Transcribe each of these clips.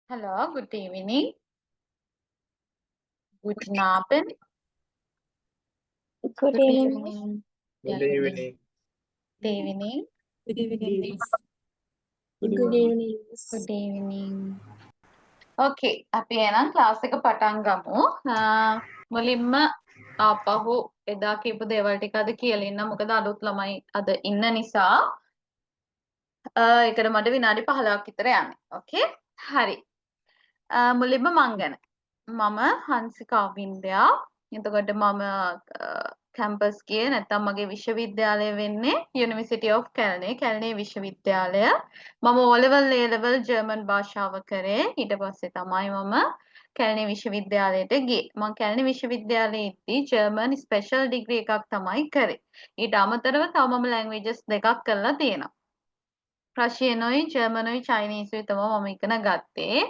Hello, good evening. Guten Abend. Good Good evening. evening. Good Good evening. evening. Good evening. Good evening. Good evening. Okay, අපි එහෙනම් class එක පටන් ගමු. මුලින්ම ආපහු එදා කියපු දේවල් ටික අද කියලා ඉන්න. මොකද අලුත් ළමයි අද ඉන්න නිසා ඒකට මට විනාඩි 15ක් විතර යන්නේ. Okay? හරි. මුලින්ම මං ගැන. මම හංසිකා වින්ද්‍යා. එතකොට මම කැම්පස් ගියේ නැත්නම් මගේ විශ්වවිද්‍යාලය වෙන්නේ University of Kelne විශ්වවිද්‍යාලය. මම O level A level German භාෂාව කරේ. ඊට පස්සේ තමයි මම කැලණි විශ්වවිද්‍යාලයට ගියේ. මම කැලණි විශ්වවිද්‍යාලයේදී ජර්මන් ස්පෙෂල් ඩිග්‍රී එකක් තමයි කරේ. ඊට අමතරව තව මම ලැන්ග්වේජස් දෙකක් කරලා තියෙනවා. රෂියනුයි ජර්මනුයි චයිනීසුයි තමයි මම ඉගෙන ගත්තේ.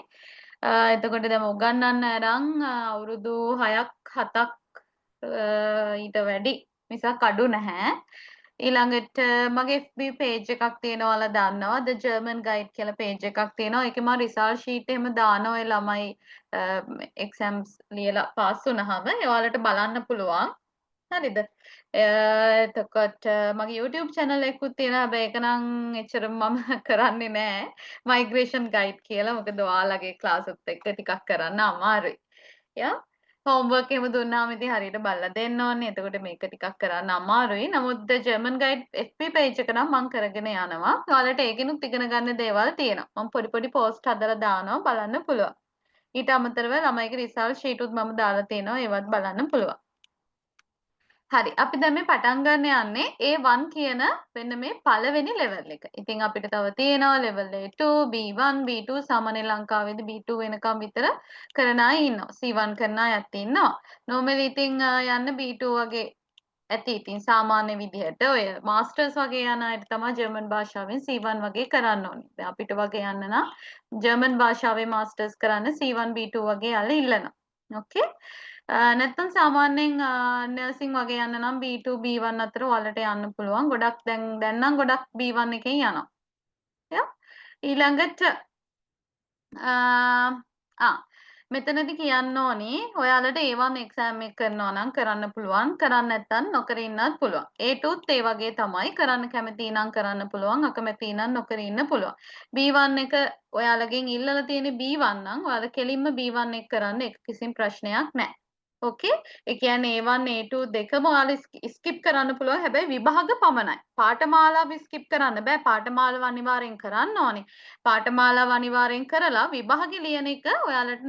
එතකොට දැන් උගන්වන්න අරන් අවුරුදු 6ක් 7ක් ඊට වැඩි මිසක් අඩු නැහැ. ඊළඟට මගේ FB page එකක් තියෙනවා ඔයාලා දන්නවා The German Guide කියලා page එකක් තියෙනවා. ඒකේ මම result sheet එහෙම දානවා ඔය ළමයි exams ලියලා pass වුණාම ඔයාලට බලන්න පුළුවන්. හරිද? එතකොට මගේ YouTube channel එකකුත් තියෙනවා. හැබැයි ඒක නම් එච්චර මම කරන්නේ නෑ. migration guide කියලා. මොකද ඔයාලගේ class උත් එක්ක ටිකක් කරන්න අමාරුයි. යා homework එහෙම දුන්නාම ඉතින් හරියට බලලා දෙන්න ඕනේ. එතකොට මේක ටිකක් කරන්න අමාරුයි. නමුත් the German guide FB page එක නම් මම කරගෙන යනවා. ඔයාලට ඒකිනුත් ඉගෙන ගන්න දේවල් තියෙනවා. මම පොඩි පොඩි post හදලා දානවා බලන්න පුළුවන්. ඊට අමතරව ළමයිගේ result sheet උත් මම දාලා තියෙනවා. ඒවත් බලන්න පුළුවන්. හරි අපි දැන් මේ පටන් ගන්න යන්නේ A1 කියන වෙන මේ පළවෙනි level එක. ඉතින් අපිට තව තියෙනවා level A2, B1, B2 සාමාන්‍ය ලංකාවේදී B2 වෙනකම් විතර කරන අය ඉන්නවා. C1 කරන අයත් ඉන්නවා. normally ඉතින් යන්න B2 වගේ ඇති ඉතින් සාමාන්‍ය විදිහට ඔය මාස්ටර්ස් වගේ යන අයට තමයි ජර්මන් භාෂාවෙන් C1 වගේ කරන්න ඕනේ. දැන් අපිට වගේ යන්න නම් ජර්මන් භාෂාවේ මාස්ටර්ස් කරන්න C1 B2 වගේ යාලා ඉල්ලනවා. ඕකේ? නැත්තම් සාමාන්‍යයෙන් නර්සිං වගේ යන්න නම් B2 B1 අතර ඔයාලට යන්න පුළුවන්. ගොඩක් දැන් නම් ගොඩක් B1 එකෙන් යනවා. යා ඊළඟට මෙතනදී කියන්න ඕනි ඔයාලට A1 exam එක කරනවා නම් කරන්න පුළුවන්. කරන්න නැත්නම් නොකර ඉන්නත් පුළුවන්. A2ත් ඒ වගේ තමයි. කරන්න කැමති නම් කරන්න පුළුවන්. අකමැති නම් නොකර ඉන්න පුළුවන්. B1 එක ඔයාලගෙන් ඉල්ලලා තියෙන B1 නම් ඔයාලා කෙලින්ම B1 එක කරන්න ඒක කිසිම ප්‍රශ්නයක් නැහැ. ඕකේ ඒ කියන්නේ A1 A2 දෙකම ඔයාලා ස්කිප් කරන්න පුළුවන් හැබැයි විභාග පමණයි පාඨමාලාව ස්කිප් කරන්න බෑ පාඨමාලාව අනිවාර්යෙන් කරන්න ඕනේ පාඨමාලාව අනිවාර්යෙන් කරලා විභාගෙ ලියන එක ඔයාලට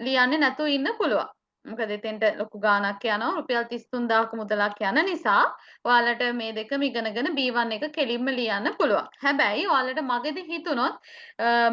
ලියන්නේ නැතුව ඉන්න පුළුවන් මොකද එතෙන්ට ලොකු ගාණක් යනවා රුපියල් 33000ක මුදලක් යන නිසා ඔයාලට මේ දෙකම ඉගෙනගෙන B1 එක කෙලින්ම ලියන්න පුළුවන් හැබැයි ඔයාලට මගදී හිතුනොත්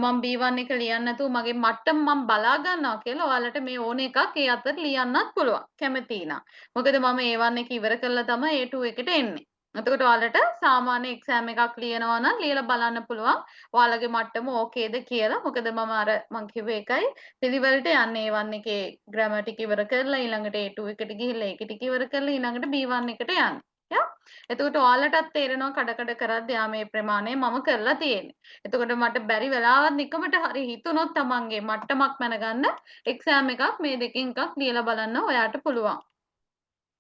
මම B1 එක ලියන්න නැතුව මගේ මට්ටම මම බලා ගන්නවා කියලා ඔයාලට මේ ඕන එකක් ඒ අතර ලියන්නත් පුළුවන් කැමති නම්. මොකද මම A1 එක ඉවර කරලා තමයි A2 එකට එන්නේ. එතකොට ඔයාලට සාමාන්‍ය එක්සෑම් එකක් ලියනවා නම් ලියලා බලන්න පුළුවන්. ඔයාලගේ මට්ටම ඕකේද කියලා. මොකද මම කිව්වේ එකයි පිළිවෙලට යන්නේ A1 එකේ ග්‍රැමර් ටික ඉවර කරලා ඊළඟට A2 එකට ගිහිල්ලා ඒක ටික ඉවර කරලා ඊළඟට B1 එකට යන්නේ. යා එතකොට ඔයාලටත් තේරෙනවා කඩ කරද්දී මේ ප්‍රමාණය මම කරලා තියෙන්නේ. එතකොට මට බැරි වෙලාවත් නිකමට හරි හිතුනොත් තමන්ගේ මට්ටමක් මැනගන්න එක්සෑම් එකක් මේ දෙකෙන් එකක් ලියලා බලන්න ඔයාට පුළුවන්.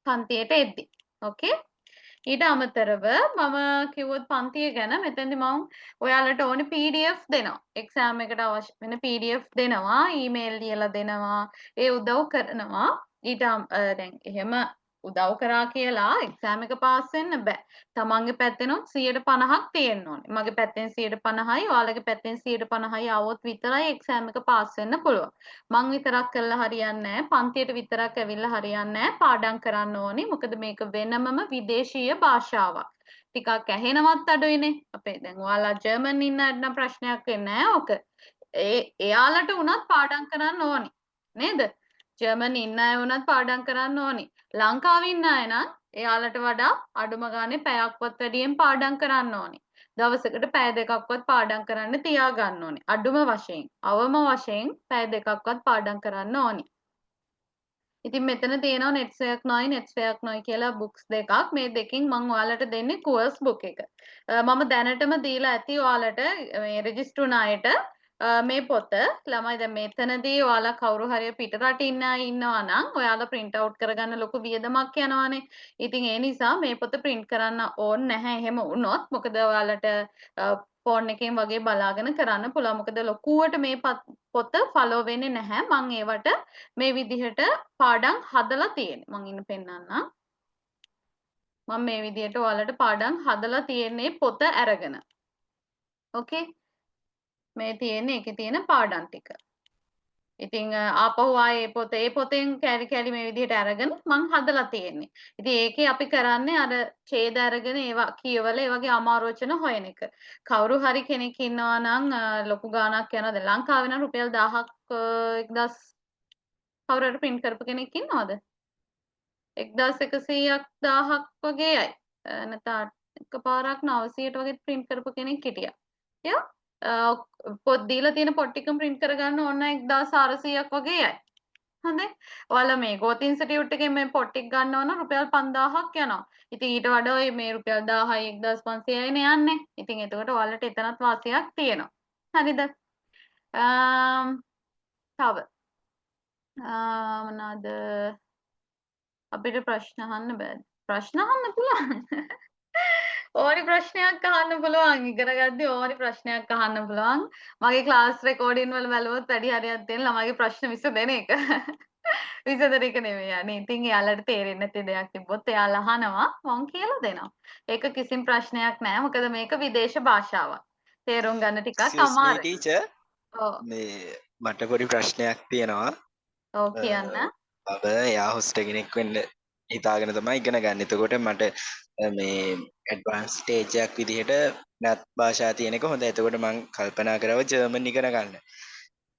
පන්තියට එද්දි. ඕකේ? ඊට අමතරව මම කිව්වොත් පන්තිය ගැන මෙතෙන්දි මම ඔයාලට ඕනේ PDF දෙනවා. එක්සෑම් එකට අවශ්‍ය වෙන PDF දෙනවා. ඊමේල් ලියලා දෙනවා. ඒ උදව් කරනවා. ඊට දැන් එහෙම උදව් කරා කියලා එක්සෑම් එක පාස් වෙන්න බෑ. තමන්ගේ පැත්තෙනොත් 150ක් තියෙන්න ඕනේ. මගේ පැත්තෙන් 150යි, ඔයාලගේ පැත්තෙන් 150යි આવොත් විතරයි එක්සෑම් එක පාස් වෙන්න පුළුවන්. මං විතරක් කරලා හරියන්නේ නැහැ. පන්තියට විතරක් ඇවිල්ලා හරියන්නේ නැහැ. පාඩම් කරන්න ඕනේ. මොකද මේක වෙනමම විදේශීය භාෂාවක්. ටිකක් ඇහෙනවත් අඩුයිනේ. අපේ දැන් ඔයාලා ජර්මන් ඉන්න අයට නම් ප්‍රශ්නයක් වෙන්නේ නැහැ ඕක. එයාලට උනත් පාඩම් කරන්න ඕනේ. නේද? ජර්මන් ඉන්න අය වුණත් පාඩම් කරන්න ඕනි. ලංකාවේ ඉන්න අය නම් එයාලට වඩා අඩුම ගානේ පැයක්වත් වැඩියෙන් පාඩම් කරන්න ඕනි. දවසකට පැය දෙකක්වත් පාඩම් කරන්න තියාගන්න ඕනි. අඩුම වශයෙන්, අවම වශයෙන් පැය දෙකක්වත් පාඩම් කරන්න ඕනි. ඉතින් මෙතන තියෙනවා network නොයි network නොයි කියලා books දෙකක්. මේ දෙකෙන් මම ඔයාලට දෙන්නේ course book එක. මම දැනටම දීලා ඇති ඔයාලට මේ register වුණ අයට මේ පොත ළමයි දැන් මෙතනදී ඔයාලා කවුරු හරි පිට රටින් ඉන්න අය ඉන්නවා නම් ඔයාලා print out කරගන්න ලොකු වියදමක් යනවානේ. ඉතින් ඒ නිසා මේ පොත print කරන්න ඕනේ නැහැ එහෙම වුණොත්. මොකද ඔයාලට ෆෝන් එකෙන් වගේ බලාගෙන කරන්න පුළුවන්. මොකද ලොකුවට මේ පොත follow වෙන්නේ නැහැ. මම ඒවට මේ විදිහට පාඩම් හදලා තියෙන්නේ. මම ඉන්න පෙන්නන්නම්. මම මේ විදිහට ඔයාලට පාඩම් හදලා තියෙන්නේ පොත අරගෙන. ඕකේ. මේ තියෙන්නේ ඒකේ තියෙන පාඩම් ටික. ඉතින් ආපහු ආයේ ඒ පොතෙන් කැලි කැලි මේ විදිහට අරගෙන මං හදලා තියෙන්නේ. ඉතින් ඒකේ අපි කරන්නේ අර ඡේද අරගෙන ඒවා කියවල ඒ වගේ අමාරු වචන හොයන එක. කවුරු හරි කෙනෙක් ඉන්නවා නම් ලොකු ගාණක් යනවාද ලංකාවේ නම් රුපියල් 1000ක් 1000 කවුරු හරි print කරපු කෙනෙක් ඉන්නවද? 1100ක් 1000ක් වගේ අය. නැත්නම් එකපාරක් 900ට වගේ print කරපු කෙනෙක් හිටියා. එයා පොත් දීලා තියෙන පොත් ටිකම print කරගන්න ඕන 1400ක් වගේ අය. හොඳයි. ඔයාලා මේ Growth Institute එකෙන් මේ පොත් ටික ගන්න ඕන රුපියල් 5000ක් යනවා. ඉතින් ඊට වඩා ඔය මේ රුපියල් 1000යි 1500යි නේ යන්නේ. ඉතින් එතකොට ඔයාලට එතනත් වාසියක් තියෙනවා. හරිද? තව මොනවාද අපිට ප්‍රශ්න අහන්න බෑ. ප්‍රශ්න අහන්න පුළුවන්. ඕනි ප්‍රශ්නයක් අහන්න පුළුවන්. ඉගෙන ගද්දී ඕනි ප්‍රශ්නයක් අහන්න පුළුවන්. මගේ ක්ලාස් රෙකෝඩින් වල බැලුවොත් වැඩි හරියක් තියෙන ළමයිගේ ප්‍රශ්න විසඳන එක. විසඳන එක නෙමෙයි යන්නේ. ඉතින් එයාලට තේරෙන්නේ නැති දෙයක් තිබ්බොත් එයාලා අහනවා මම කියලා දෙනවා. ඒක කිසිම ප්‍රශ්නයක් නෑ. මොකද මේක විදේශ භාෂාවක්. තේරුම් ගන්න ටිකක් Excuse me අමාරුයි. teacher. ඔව්. මේ මට පොඩි ප්‍රශ්නයක් තියෙනවා. ඔව් කියන්න. මම එයා හොස්ට් කෙනෙක් වෙන්න හිතාගෙන තමයි ඉගෙන ගන්න. එතකොට මට මේ ඇඩ්වාන්ස් ස්ටේජ් එකක් විදිහට නැත් භාෂා තියෙන එක හොඳයි. එතකොට මම කල්පනා කරව ජර්මන් ඉගෙන ගන්න.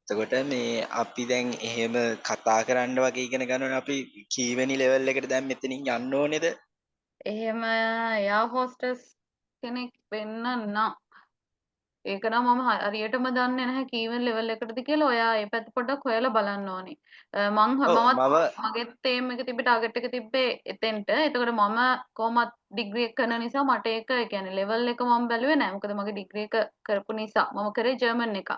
එතකොට මේ අපි දැන් එහෙම කතා කරන්න වගේ ඉගෙන ගන්නවනේ අපි කීවෙනි ලෙවල් එකට දැන් මෙතනින් යන්න ඕනේද? එහෙම එයා හොස්ටස් කෙනෙක් වෙන්න නම් ඒක නම් මම හරියටම දන්නේ නැහැ කීවෙන් ලෙවල් එකටද කියලා. ඔයා ඒ පැත්ත පොඩ්ඩක් හොයලා බලන්න ඕනේ. මම ඔව් මමත් මගේ ඒම් එක තිබ්බේ ටාගට් එක තිබ්බේ එතෙන්ට. එතකොට මම කොහොමත් ඩිග්‍රී එක කරන නිසා මට ඒක ඒ කියන්නේ ලෙවල් එක මම බැලුවේ නැහැ. මොකද මගේ ඩිග්‍රී එක කරපු නිසා. මම කරේ ජර්මන් එක.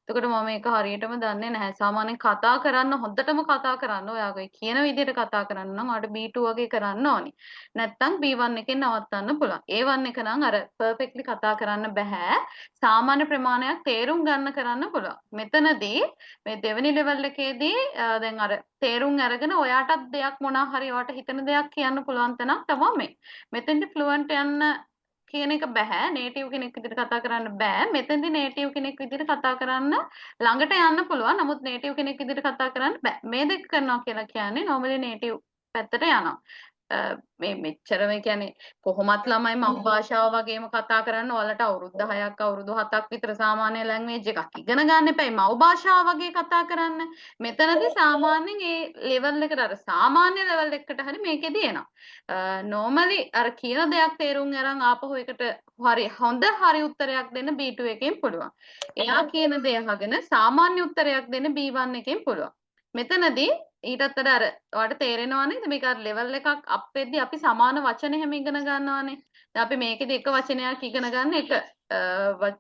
එතකොට මම ඒක හරියටම දන්නේ නැහැ. සාමාන්‍යයෙන් කතා කරන්න හොඳටම කතා කරන්න ඔයාගේ කියන විදිහට කතා කරන්න නම් ඔයාලට B2 වගේ කරන්න ඕනේ. නැත්තම් B1 එකෙන් නවත්තන්න පුළුවන්. A1 එක නම් අර පර්ෆෙක්ට්ලි කතා කරන්න බෑ. සාමාන්‍ය ප්‍රමාණයක් තේරුම් ගන්න කරන්න පුළුවන්. මෙතනදී මේ දෙවෙනි ලෙවල් එකේදී දැන් අර තේරුම් අරගෙන ඔයාටත් දෙයක් මොනවා හරි ඔයාට හිතෙන දෙයක් කියන්න පුළුවන් තැනක් තමයි මේ. මෙතෙන්දි ෆ්ලුවන්ට් යන්න කියන එක බෑ. නේටිව් කෙනෙක් විදිහට කතා කරන්න බෑ. මෙතෙන්දි නේටිව් කෙනෙක් විදිහට කතා කරන්න ළඟට යන්න පුළුවන්. නමුත් නේටිව් කෙනෙක් විදිහට කතා කරන්න බෑ. මේ දෙක කරනවා කියලා කියන්නේ normally නේටිව් පැත්තට යනවා. මේ මෙච්චරම කියන්නේ කොහොමත් ළමයි මව් භාෂාව වගේම කතා කරන්න ඔයාලට අවුරුදු 10ක් අවුරුදු 7ක් විතර සාමාන්‍ය ලැන්ග්වේජ් එකක් ඉගෙන ගන්න එපයි මව් භාෂාව වගේ කතා කරන්න. මෙතනදී සාමාන්‍යයෙන් ඒ ලෙවල් එකට අර සාමාන්‍ය ලෙවල් එකකට හරි මේකෙදී එනවා. normally අර කියන දෙයක් තේරුම් අරන් ආපහු එකට හරි හොඳ හරි උත්තරයක් දෙන්න B2 එකෙන් පුළුවන්. එයා කියන දේ අහගෙන සාමාන්‍ය උත්තරයක් දෙන්න B1 එකෙන් පුළුවන්. මෙතනදී ඊටත් වඩා අර ඔයාලට තේරෙනවා නේද මේක අර ලෙවල් එකක් අප් වෙද්දී අපි සමාන වචන එහෙම ඉගෙන ගන්නවානේ. දැන් අපි මේකෙදි එක වචනයක් ඉගෙන ගන්න එක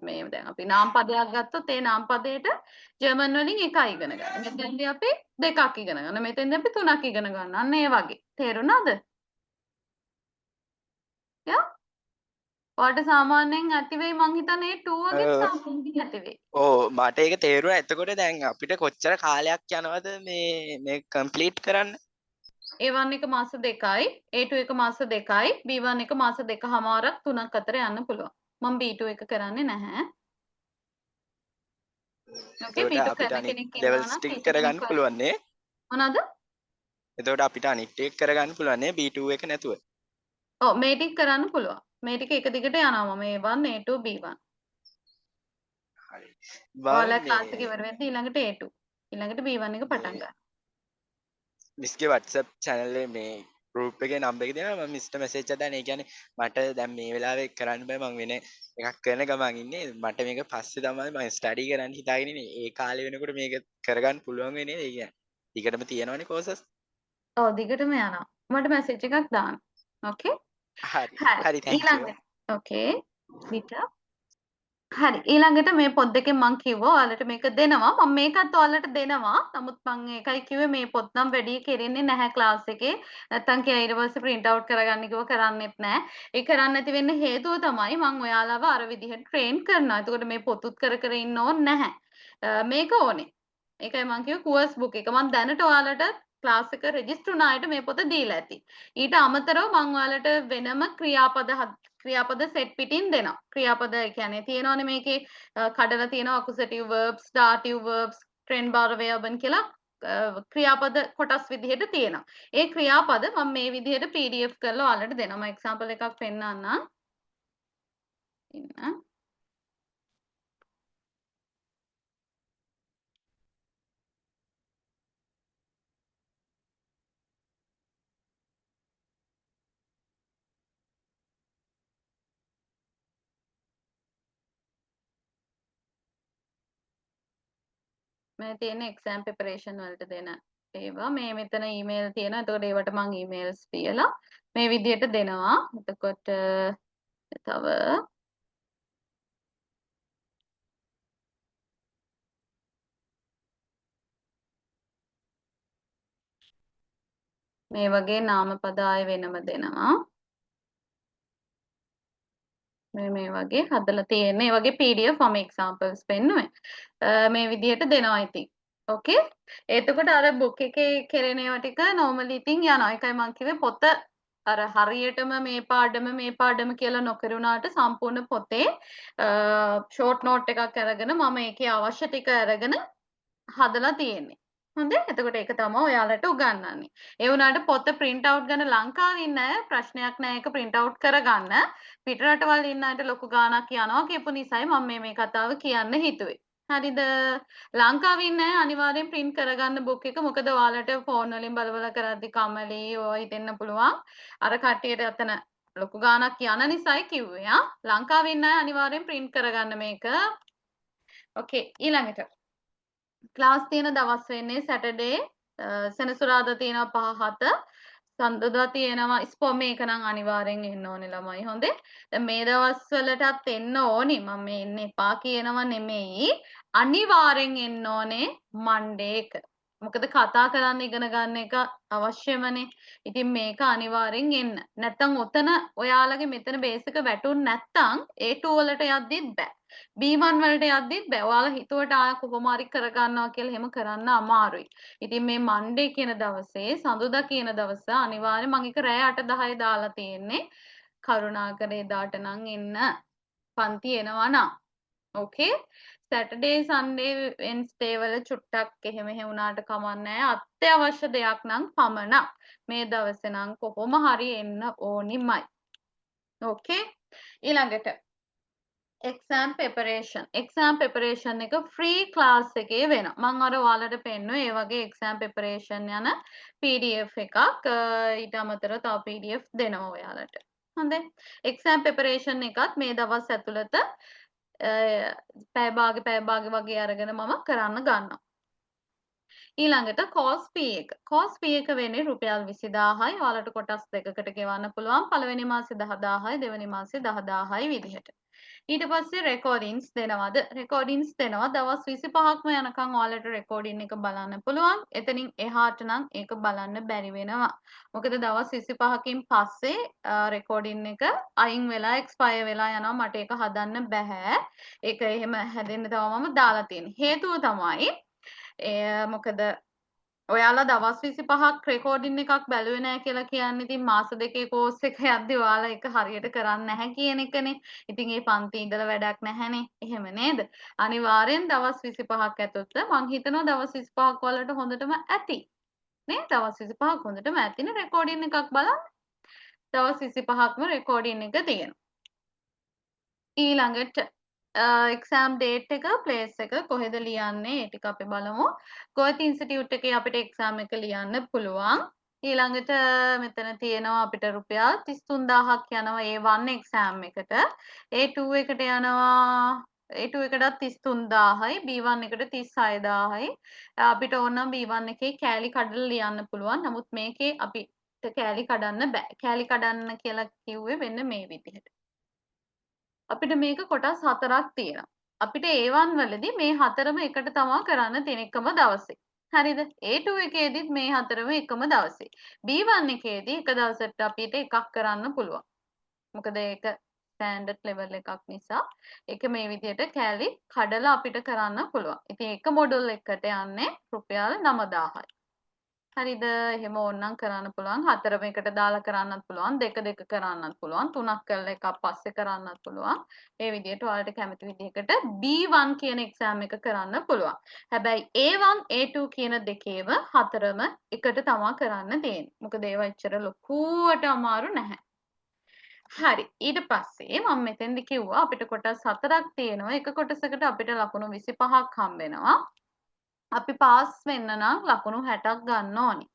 මේ දැන් අපි නාම පදයක් ගත්තොත් ඒ නාම පදයට ජර්මන් වලින් එකයි ඉගෙන ගන්න. මෙතෙන්දී අපි දෙකක් ඉගෙන ගන්න. මෙතෙන්දී අපි තුනක් ඉගෙන ගන්න. අන්න ඒ වගේ. තේරුණාද? යා ඔයාලට සාමාන්‍යයෙන් ඇති වෙයි මං හිතන්නේ 2 වගේ සාමාන්‍යයෙන් ඇති වෙයි. ඕ මට ඒක තේරුණා. එතකොට දැන් අපිට කොච්චර කාලයක් යනවද මේ කම්ප්ලීට් කරන්න? A1 එක මාස 2යි, A2 එක මාස 2යි, B1 එක මාස 2කමාරක් 3ක් අතර යන්න පුළුවන්. මම B2 එක කරන්නේ නැහැ. ඕකේ එතකොට B2 අපිට කරන අනිත් කෙනෙක් ලෙවල්ස් ඉන්නවා නම් ටික teacher කරගන්න කෙනෙක් පුළුවන් නේ? මොනවද? එතකොට අපිට අනිත් එක කරගන්න පුළුවන් නේ B2 එක නැතුව. ඔව් මේ ටික කරන්න පුළුවන්. මේ ටික එක දිගට යනවා මම A1, A2, B1. හරි. ඔයාලා මම ක්ලාස් එක මේ ඉවර වෙද්දී ඊළඟට A2. ඊළඟට B1 එක පටන් ගන්න. මිස්ගේ WhatsApp channel එකේ මේ group එකේ number එක දෙනවා මම මිස්ට message එකක් දාන්න. ඒ කියන්නේ මට දැන් මේ වෙලාවේ කරන්න බෑ මම වෙන එකක් කරන ගමන් ඉන්නේ. මට මේක පස්සේ තමයි මම study කරන්න හිතාගෙන ඉන්නේ. ඒ කාලේ වෙනකොට මේක කරගන්න පුළුවන් වෙන්නේ. ඒ කියන්නේ දිගටම තියෙනවනේ courses. ඔව් දිගටම යනවා. මට මැසේජ් එකක් දාන්න. ඕකේ? හරි. හරි. හරි thank you. ඊළඟ ඕකේ. විතර හරි ඊළඟට මේ පොත් දෙකෙන් මං කිව්වා ඔයාලට මේක දෙනවා මම මේකත් ඔයාලට දෙනවා නමුත් මං ඒකයි කිව්වේ මේ පොත් නම් වැඩි කෙරෙන්නේ නැහැ ක්ලාස් එකේ නැත්තම් කියලා ඊට පස්සේ print out කරගන්න කිව්ව කරන්නෙත් නැහැ ඒ කරන්න නැති වෙන්න හේතුව තමයි මං ඔයාලව අර විදිහට ට්‍රේන් කරනවා එතකොට මේ පොතුත් කර ඉන්න ඕනේ නැහැ මේක ඕනේ ඒකයි මං කිව්වේ course book එක මං දැනට ඔයාලට ක්ලාස් එක රෙජිස්ටර් වුණායට මේ පොත දීලා ඇති ඊට අමතරව මං ඔයාලට වෙනම ක්‍රියාපද සෙට් පිටින් දෙනවා. ක්‍රියාපද කියන්නේ තියෙනවනේ මේකේ කඩලා තියෙනවා accusative verbs, dative verbs, trend bar verb කියලා ක්‍රියාපද කොටස් විදිහට තියෙනවා. ඒ ක්‍රියාපද මම මේ විදිහට PDF කරලා ඔයාලට දෙනවා. මම example එකක් පෙන්නන්නම්. ඉන්න. මේ තියෙන exam preparation වලට දෙන ඒවා මේ මෙතන email තියෙනවා. එතකොට ඒවට මම emails තියලා මේ විදිහට දෙනවා. එතකොට තව මේ වගේ නාමපද ආය වෙනම දෙනවා. මේ වගේ හදලා තියෙන මේ වගේ PDF මම examples පෙන්නුවේ. මේ විදිහට දෙනවා ඉතින්. ඕකේ. එතකොට අර book එකේ කෙරෙන ඒවා ටික normally ඉතින් යනවා. ඒකයි මම කිව්වේ පොත අර හරියටම මේ පාඩම කියලා නොකරුණාට සම්පූර්ණ පොතේ short note එකක් අරගෙන මම ඒකේ අවශ්‍ය ටික අරගෙන හදලා තියෙන්නේ. හොඳේ. එතකොට ඒක තමයි ඔයාලට උගන්වන්නේ. ඒ වුණාට පොත print out ගන්න ලංකාවේ ඉන්න අය ප්‍රශ්නයක් නෑ ඒක print out කරගන්න. පිට රටවල් ඉන්න අයට ලොකු ගාණක් යනවා කියපු නිසායි මම මේ කතාව කියන්න හිතුවේ. හරිද? ලංකාවේ ඉන්න අය අනිවාර්යෙන් print කරගන්න book එක. මොකද ඔයාලට phone වලින් බල කරද්දි කමලි ඔය හිතෙන්න පුළුවන්. අර කට්ටියට අතන ලොකු ගාණක් යන නිසායි කිව්වේ ආ. ලංකාවේ ඉන්න අය අනිවාර්යෙන් print කරගන්න මේක. ඕකේ ඊළඟට ක්ලාස් තියෙන දවස් වෙන්නේ සැටර්ඩේ සෙනසුරාදා තියෙනවා 5 7 සඳුදා තියෙනවා ස්පොම් මේක නම් අනිවාර්යෙන් එන්න ඕනේ ළමයි හොඳේ දැන් මේ දවස් වලටත් එන්න ඕනි මම මේ එන්න එපා කියනව නෙමෙයි අනිවාර්යෙන් එන්න ඕනේ මන්ඩේ එක මොකද කතා කරන්න ඉගෙන ගන්න එක අවශ්‍යමනේ ඉතින් මේක අනිවාර්යෙන් එන්න නැත්තම් ඔතන ඔයාලගේ මෙතන බේස් එක වැටුන් නැත්තම් A2 වලට යද්දිත් බෑ B1 වලට යද්දිත් බෑ. ඔයාලා හිතුවට ආය කොහොම හරි කරගන්නවා කියලා එහෙම කරන්න අමාරුයි. ඉතින් මේ මන්ඩේ කියන දවසේ සඳුදා කියන දවස අනිවාර්යෙන් මම එක රෑ 8:10 දාලා තියෙන්නේ. කරුණාකර එදාට නම් එන්න. පන්ති එනවා නම්. ඕකේ? සැටර්ඩේ සන්ඩේ වෙන්ස්ඩේ වල චුට්ටක් එහෙම වුණාට කමක් නැහැ. අත්‍යවශ්‍ය දෙයක් නම් පමණක්. මේ දවසේ නම් කොහොම හරි එන්න ඕනිමයි. ඕකේ? ඊළඟට exam preparation එක free class එකේ වෙනවා මම අර ඔයාලට පෙන්නුවේ ඒ වගේ exam preparation යන PDF එකක් ඊට අමතරව තව PDF දෙනවා ඔයාලට හොඳයි exam preparation එකත් මේ දවස් ඇතුළත පැය භාගෙ වගේ අරගෙන මම කරන්න ගන්නවා ඊළඟට course fee එක course fee එක වෙන්නේ රුපියල් 20000යි ඔයාලට කොටස් දෙකකට ගෙවන්න පුළුවන් පළවෙනි මාසේ 10000යි දෙවෙනි මාසේ 10000යි විදිහට ඊට පස්සේ රෙකෝඩින්ස් දෙනවද රෙකෝඩින්ස් දෙනවා දවස් 25ක්ම යනකම් ඔයාලට රෙකෝඩින් එක බලන්න පුළුවන් එතනින් එහාට නම් ඒක බලන්න බැරි වෙනවා මොකද දවස් 25කින් පස්සේ රෙකෝඩින් එක අයින් වෙලා එක්ස්පයර් වෙලා යනවා මට ඒක හදන්න බෑ ඒක එහෙම හැදෙන්න තව මම දාලා තියෙන හේතුව තමයි මොකද ඔයාලා දවස් 25ක් රෙකෝඩින් එකක් බැලුවේ නැහැ කියලා කියන්නේ ඉතින් මාස දෙකේ කෝස් එක යද්දි ඔයාලා ඒක හරියට කරන්නේ නැහැ කියන එකනේ. ඉතින් ඒ පන්ති ඉඳලා වැඩක් නැහැනේ. එහෙම නේද? අනිවාර්යෙන් දවස් 25ක් ඇතුළත මං හිතනවා දවස් 25ක් වලට හොඳටම ඇති. නේ? දවස් 25ක් හොඳටම ඇතිනේ රෙකෝඩින් එකක් බලන්න. දවස් 25ක්ම රෙකෝඩින් එක තියෙනවා. ඊළඟට එක්සෑම් ඩේට් එක ප්ලේස් එක කොහෙද ලියන්නේ ඒ ටික අපි බලමු. ගෝයත් ඉන්ස්ටිටියුට් එකේ අපිට එක්සෑම් එක ලියන්න පුළුවන්. ඊළඟට මෙතන තියෙනවා අපිට රුපියල් 33000ක් යනවා A1 එක්සෑම් එකට. A2 එකට යනවා A2 එකටත් 33000යි B1 එකට 36000යි. අපිට ඕන නම් B1 එකේ කෑලි කඩලා ලියන්න පුළුවන්. නමුත් මේකේ අපිට කෑලි කඩන්න බෑ. කෑලි කඩන්න කියලා කිව්වේ මෙන්න මේ විදිහට. අපිට මේක කොටස් 4ක් තියෙනවා. අපිට A1 වලදී මේ හතරම එකට තමයි කරන්න තියෙන එකම දවසේ. හරිද? A2 එකේදීත් මේ හතරම එකම දවසේ. B1 එකේදී එක දවසට අපිට එකක් කරන්න පුළුවන්. මොකද ඒක ස්ටෑන්ඩඩ් ලෙවල් එකක් නිසා ඒක මේ විදිහට කෑලි කඩලා අපිට කරන්න පුළුවන්. ඉතින් එක මොඩුල් එකකට යන්නේ රුපියල් 9000යි. හරිද? එහෙම ඕනනම් කරන්න පුළුවන්. හතරම එකට දාලා කරන්නත් පුළුවන්. දෙක දෙක කරන්නත් පුළුවන්. තුනක් කරලා එකක් පස්සේ කරන්නත් පුළුවන්. ඒ විදිහට ඔයාලට කැමති විදිහකට B1 කියන එක්සෑම් එක කරන්න පුළුවන්. හැබැයි A1 A2 කියන දෙකේම හතරම එකට තමයි කරන්න තියෙන්නේ. මොකද ඒවා එච්චර ලොකුවට අමාරු නැහැ. හරි. ඊට පස්සේ මම මෙතෙන්දි කිව්වා අපිට කොටස් 4ක් තියෙනවා. එක කොටසකට අපිට ලකුණු 25ක් හම්බ වෙනවා. අපි පාස් වෙන්න නම් ලකුණු 60ක් ගන්න ඕනි.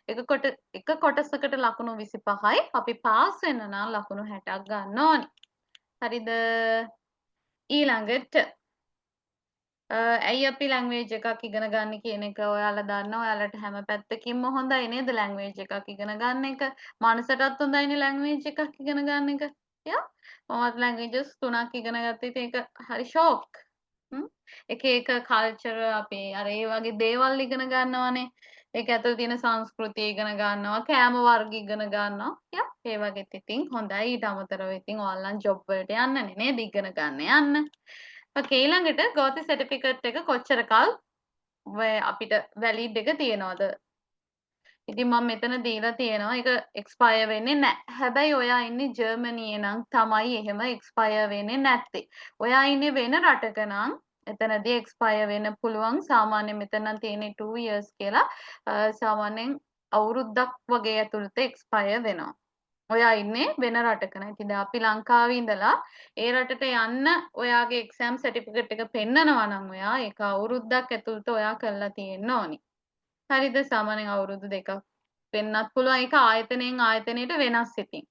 එක කොටසකට ලකුණු 25යි. අපි පාස් වෙන්න නම් ලකුණු 60ක් ගන්න ඕනි. හරිද? ඊළඟට ඇයි අපි ලැන්ග්වේජ් එකක් ඉගෙන ගන්න කියන එක ඔයාලා දන්නවා. ඔයාලට හැම පැත්තකින්ම හොඳයි නේද ලැන්ග්වේජ් එකක් ඉගෙන ගන්න එක. මනසටත් හොඳයිනේ ලැන්ග්වේජ් එකක් ඉගෙන ගන්න එක. යා මමත් ලැන්ග්වේජස් 3ක් ඉගෙන ගත්තා. ඉතින් ඒක හරි ෂෝක්. එක එක කල්චර් අපේ අර ඒ වගේ දේවල් ඉගෙන ගන්නවානේ. ඒක ඇතුළේ තියෙන සංස්කෘතිය ඉගෙන ගන්නවා, කෑම වර්ග ඉගෙන ගන්නවා. යා ඒ වගේත් ඉතින් හොඳයි. ඊට අමතරව ඉතින් ඕන්ලයින් ජොබ් වලට යන්නනේ නේද ඉගෙන ගන්න යන්න. ඔකේ ඊළඟට ගෝති සර්ටිෆිකේට් එක කොච්චර කල් අපිට වැලිඩ් එක තියනවද? ඉතින් මම මෙතන දීලා තියෙනවා ඒක එක්ස්පයර් වෙන්නේ නැහැ. හැබැයි ඔයා ඉන්නේ ජර්මනියේ නම් තමයි එහෙම එක්ස්පයර් වෙන්නේ නැත්තේ. ඔයා ඉන්නේ වෙන රටක නම් එතනදී එක්ස්පයර් වෙන්න පුළුවන්. සාමාන්‍යයෙන් මෙතන නම් තියෙන්නේ 2 years කියලා. සාමාන්‍යයෙන් අවුරුද්දක් වගේ ඇතුළත එක්ස්පයර් වෙනවා. ඔයා ඉන්නේ වෙන රටක නම්. ඉතින් දැන් අපි ලංකාවේ ඉඳලා ඒ රටට යන්න ඔයාගේ එක්සෑම් සර්ටිෆිකේට් එක පෙන්නනවා නම් ඔයා ඒක අවුරුද්දක් ඇතුළත ඔයා කරලා තියෙන්න ඕනි. හරිද? සාමාන්‍යයෙන් අවුරුදු 2ක් වෙන්නත් පුළුවන්. ඒක ආයතනයෙන් ආයතනයට වෙනස් ඉතින්.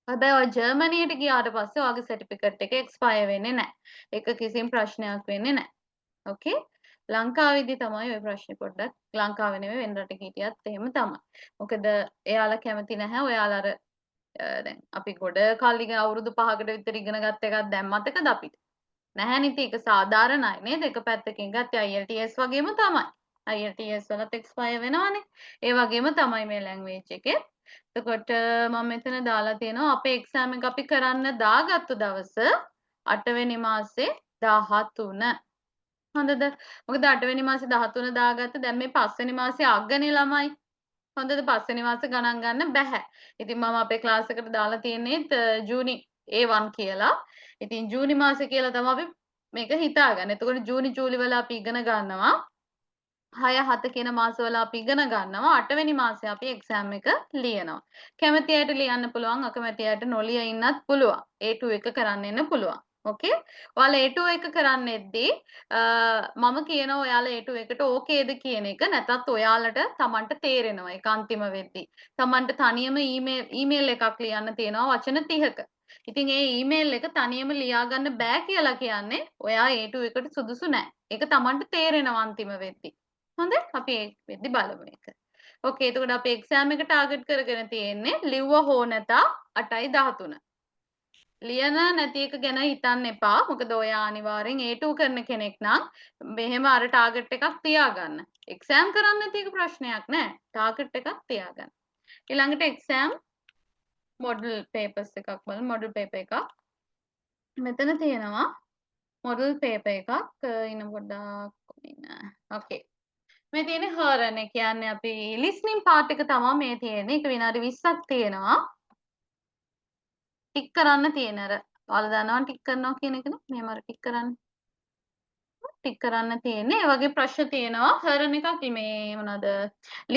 හැබැයි ඔය ජර්මනියට ගියාට පස්සේ ඔයාගේ සර්ටිෆිකේට් එක එක්ස්පයර් වෙන්නේ නැහැ. ඒක කිසිම ප්‍රශ්නයක් වෙන්නේ නැහැ. ඕකේ? ලංකාවේදී තමයි ওই ප්‍රශ්නේ පොඩ්ඩක් ලංකාවේ නෙමෙයි වෙන රටක හිටියත් එහෙම තමයි. මොකද එයාලා කැමති නැහැ ඔයාලා අර දැන් අපි ගොඩ කල් අවුරුදු 5කට විතර ඉගෙන ගත්ත එකක් දැන් මතකද අපිට? නැහැ නේ ඒක සාධාරණයි නේද? එක පැත්තකින් ගත්තේ IELTS වගේම තමයි. IELTS වලත් එක්ස්පයර් වෙනවනේ. ඒ වගේම තමයි මේ ලැන්ග්වේජ් එකේ. එතකොට මම මෙතන දාලා තියෙනවා අපේ එක්සෑම් එක අපි කරන්න දාගත්තු දවස 8 වෙනි මාසේ 13. හොඳද? මොකද 8 වෙනි මාසේ 13 දාගත්ත දැන් මේ 5 වෙනි මාසේ අගනේ ළමයි. හොඳද? 5 වෙනි මාසේ ගණන් ගන්න බෑ. ඉතින් මම අපේ ක්ලාස් එකට දාලා තියෙන්නේ ජූනි A1 කියලා. ඉතින් ජූනි මාසේ කියලා තමයි අපි මේක හිතාගන්නේ. එතකොට ජූනි ජූලි වල අපි ඉගෙන ගන්නවා. 6 7 කියන මාසවල අපි ඉගෙන ගන්නවා. 8 වෙනි මාසේ අපි එක්සෑම් එක ලියනවා. කැමති අයට ලියන්න පුළුවන්, අකමැති අයට නොලිය ඉන්නත් පුළුවන්. A2 එක කරන්න එන්න පුළුවන්. ඕකේ? ඔයාලා A2 එක කරන්නෙද්දී මම කියනවා ඔයාලා A2 එකට ඕකේද කියන එක නැත්නම් ඔයාලට Tamanට තේරෙනවා ඒක අන්තිම වෙද්දී. Tamanට තනියම ඊමේල් එකක් ලියන්න තියෙනවා වචන 30ක. ඉතින් ඒ ඊමේල් එක තනියම ලියා ගන්න බෑ කියලා කියන්නේ ඔයා A2 එකට සුදුසු නැහැ. ඒක Tamanට තේරෙනවා අන්තිම වෙද්දී. හොඳයි අපි ඒ වෙද්දි බලමු ඒක. ඕකේ එතකොට අපි එක්සෑම් එක ටාගට් කරගෙන තියෙන්නේ ලිව්ව හෝ නැතා 8යි 13. ලියන නැති එක ගැන හිතන්න එපා. මොකද ඔයා අනිවාර්යෙන් A2 කරන කෙනෙක් නම් මෙහෙම අර ටාගට් එකක් තියාගන්න. එක්සෑම් කරන්න නැති එක ප්‍රශ්නයක් නෑ. ටාගට් එකක් තියාගන්න. ඊළඟට එක්සෑම් මොඩල් පේපර්ස් එකක් බලමු. මොඩල් පේපර් එකක්. මෙතන තියෙනවා මොඩල් පේපර් එකක්. ඉන්න පොඩ්ඩක් ඉන්න. ඕකේ. මේ තියෙන්නේ හර්න් ඒ කියන්නේ අපි ලිස්නින් පාර්ට් එක තමයි මේ තියෙන්නේ. ඒක විනාඩි 20ක් තියෙනවා. ටික් කරන්න තියෙන අර ඔයාලා දන්නවා ටික් කරනවා කියන එකනේ. මෙහෙම අර ටික් කරන්න. ටික් කරන්න තියෙන්නේ. ඒ වගේ ප්‍රශ්න තියෙනවා. හර්න් එකක් මේ මොනවාද?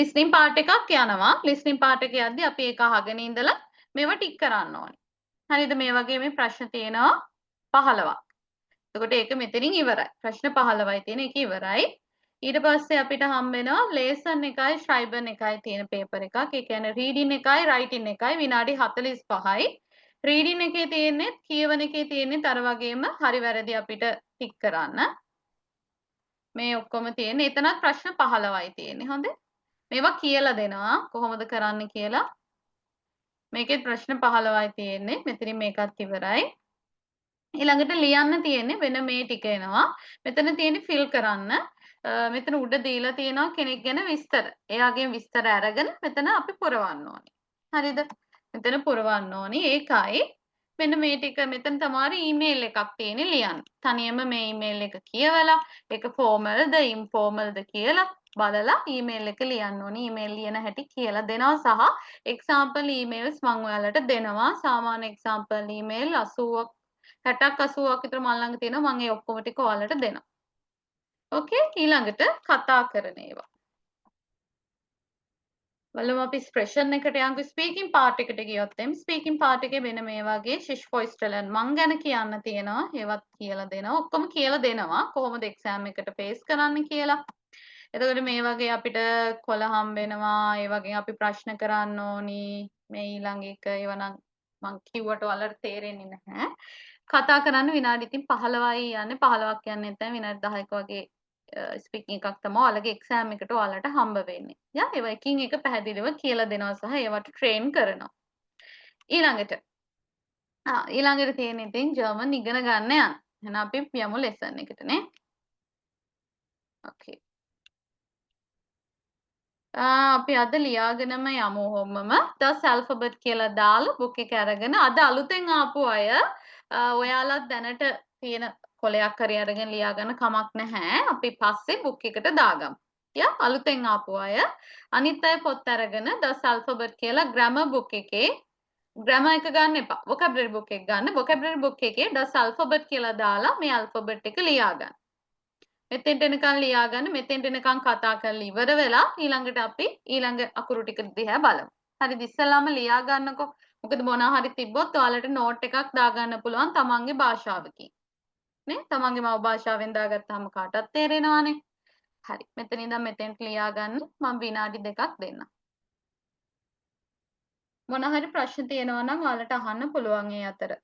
ලිස්නින් පාර්ට් එකක් යනවා. ලිස්නින් පාර්ට් එක යද්දි අපි ඒක අහගෙන ඉඳලා මේවා ටික් කරන්න ඕනේ. හරිද? මේ වගේ මේ ප්‍රශ්න තියෙනවා 15ක්. එතකොට ඒක මෙතනින් ඉවරයි. ප්‍රශ්න 15යි තියෙන එක ඉවරයි. ඊට පස්සේ අපිට හම්බ වෙනවා ලේසන් එකයි ශ්‍රයිබන් එකයි තියෙන පේපර් එකක්. ඒ කියන්නේ රීඩින් එකයි රයිටින් එකයි විනාඩි 45යි. රීඩින් එකේ තියෙන්නේ කියවන එකේ තියෙන්නේ අර වගේම හරි වැරදි අපිට ටික් කරන්න. මේ ඔක්කොම තියෙන්නේ. එතනත් ප්‍රශ්න 15යි තියෙන්නේ. හොඳ? මේවා කියලා දෙනවා කොහොමද කරන්න කියලා. මේකෙත් ප්‍රශ්න 15යි තියෙන්නේ. මෙතනින් මේකත් ඉවරයි. ඊළඟට ලියන්න තියෙන්නේ වෙන මේ ටික එනවා. මෙතන තියෙන්නේ ෆිල් කරන්න. මෙතන උඩ දීලා තියෙනවා කෙනෙක් ගැන විස්තර. එයාගෙන් විස්තර අරගෙන මෙතන අපි පුරවන්න ඕනේ. හරිද? මෙතන පුරවන්න ඕනේ. ඒකයි මෙන්න මේ ටික මෙතන තමයි ඊමේල් එකක් තියෙන්නේ ලියන්න. තනියම මේ ඊමේල් එක කියවලා ඒක ෆෝමල්ද ඉන්ෆෝමල්ද කියලා බලලා ඊමේල් එක ලියන්න ඕනේ. ඊමේල් ලියන හැටි කියලා දෙනවා සහ එක්සැම්පල් ඊමේල්ස් මම ඔයාලට දෙනවා. සාමාන්‍ය එක්සැම්පල් ඊමේල් 80ක් 60ක් 80ක් විතර මල් ළඟ තියෙනවා. මම ඒ ඔක්කොම ටික ඔයාලට දෙනවා. ඕකේ ඊළඟට කතා කරන ඒවා. බලමු අපි එක්ස්ප්‍රෙෂන් එකට යන්කෝ ස්පීකින් පාර්ට් එකට ගියොත් එම් ස්පීකින් පාර්ට් එකේ වෙන මේ වගේ ශිෂ් ෆොයිස්ටලන් මං ගැන කියන්න තියෙනවා ඒවත් කියලා දෙනවා ඔක්කොම කියලා දෙනවා කොහොමද එක්සෑම් එකට ෆේස් කරන්න කියලා. එතකොට මේ වගේ අපිට කොළ හම්බ වෙනවා ඒ වගේ අපි ප්‍රශ්න කරන්න ඕනි මේ ඊළඟ එක ඒවා නම් මං කිව්වට ඔයාලට තේරෙන්නේ නැහැ. කතා කරන්න විනාඩි ඉතින් 15යි යන්නේ 15ක් යන්නේ නැත්නම් විනාඩි 10ක වගේ ස්පීකින් එකක් තමයි ඔයාලගේ එක්සෑම් එකට ඔයාලට හම්බ වෙන්නේ. යා ඒවා එකින් එක පැහැදිලිව කියලා දෙනවා සහ ඒවට ට්‍රේන් කරනවා. ඊළඟට ඊළඟට තියෙන ඉතින් ජර්මන් ඉගෙන ගන්න යන්න. එහෙනම් අපි යමු ලෙසන් එකට නේ. ඕකේ. අපි අද ලියාගෙනම යමු ඔහොමම ඩස් ඇල්ෆබෙට් කියලා දාලා බුක් එක අරගෙන අද අලුතෙන් ආපු අය ඔයාලත් දැනට තියෙන කොලයක් හරි අරගෙන ලියා ගන්න කමක් නැහැ. අපි පස්සේ බුක් එකට දාගමු. යා අලුතෙන් ආපු අය අනිත් අය පොත් අරගෙන ඩස් ඇල්ෆබෙට් කියලා ග්‍රැමර් බුක් එකේ ග්‍රැමර් එක ගන්න එපා. වොකැබුලරි බුක් එක ගන්න. වොකැබුලරි බුක් එකේ ඩස් ඇල්ෆබෙට් කියලා දාලා මේ ඇල්ෆබෙට් එක ලියා ගන්න. මෙතෙන්ට එනකන් ලියා ගන්න. මෙතෙන්ට එනකන් කතා කරලා ඉවර වෙලා ඊළඟට අපි ඊළඟ අකුරු ටික දිහා බලමු. හරිද? ඉස්සෙල්ලාම ලියා ගන්නකො. මොකද මොනවා හරි තිබ්බොත් ඔයාලට නෝට් එකක් දාගන්න පුළුවන් තමන්ගේ භාෂාවකින්. නේ? තමන්ගේ මව් භාෂාවෙන් දාගත්තාම කාටවත් තේරෙනවානේ. හරි. මෙතන ඉඳන් මෙතෙන්ට ලියා ගන්න. මම විනාඩි 2ක් දෙන්නම්. මොන හරි ප්‍රශ්න තියෙනවා නම් ඔයාලට අහන්න පුළුවන් ඒ අතර.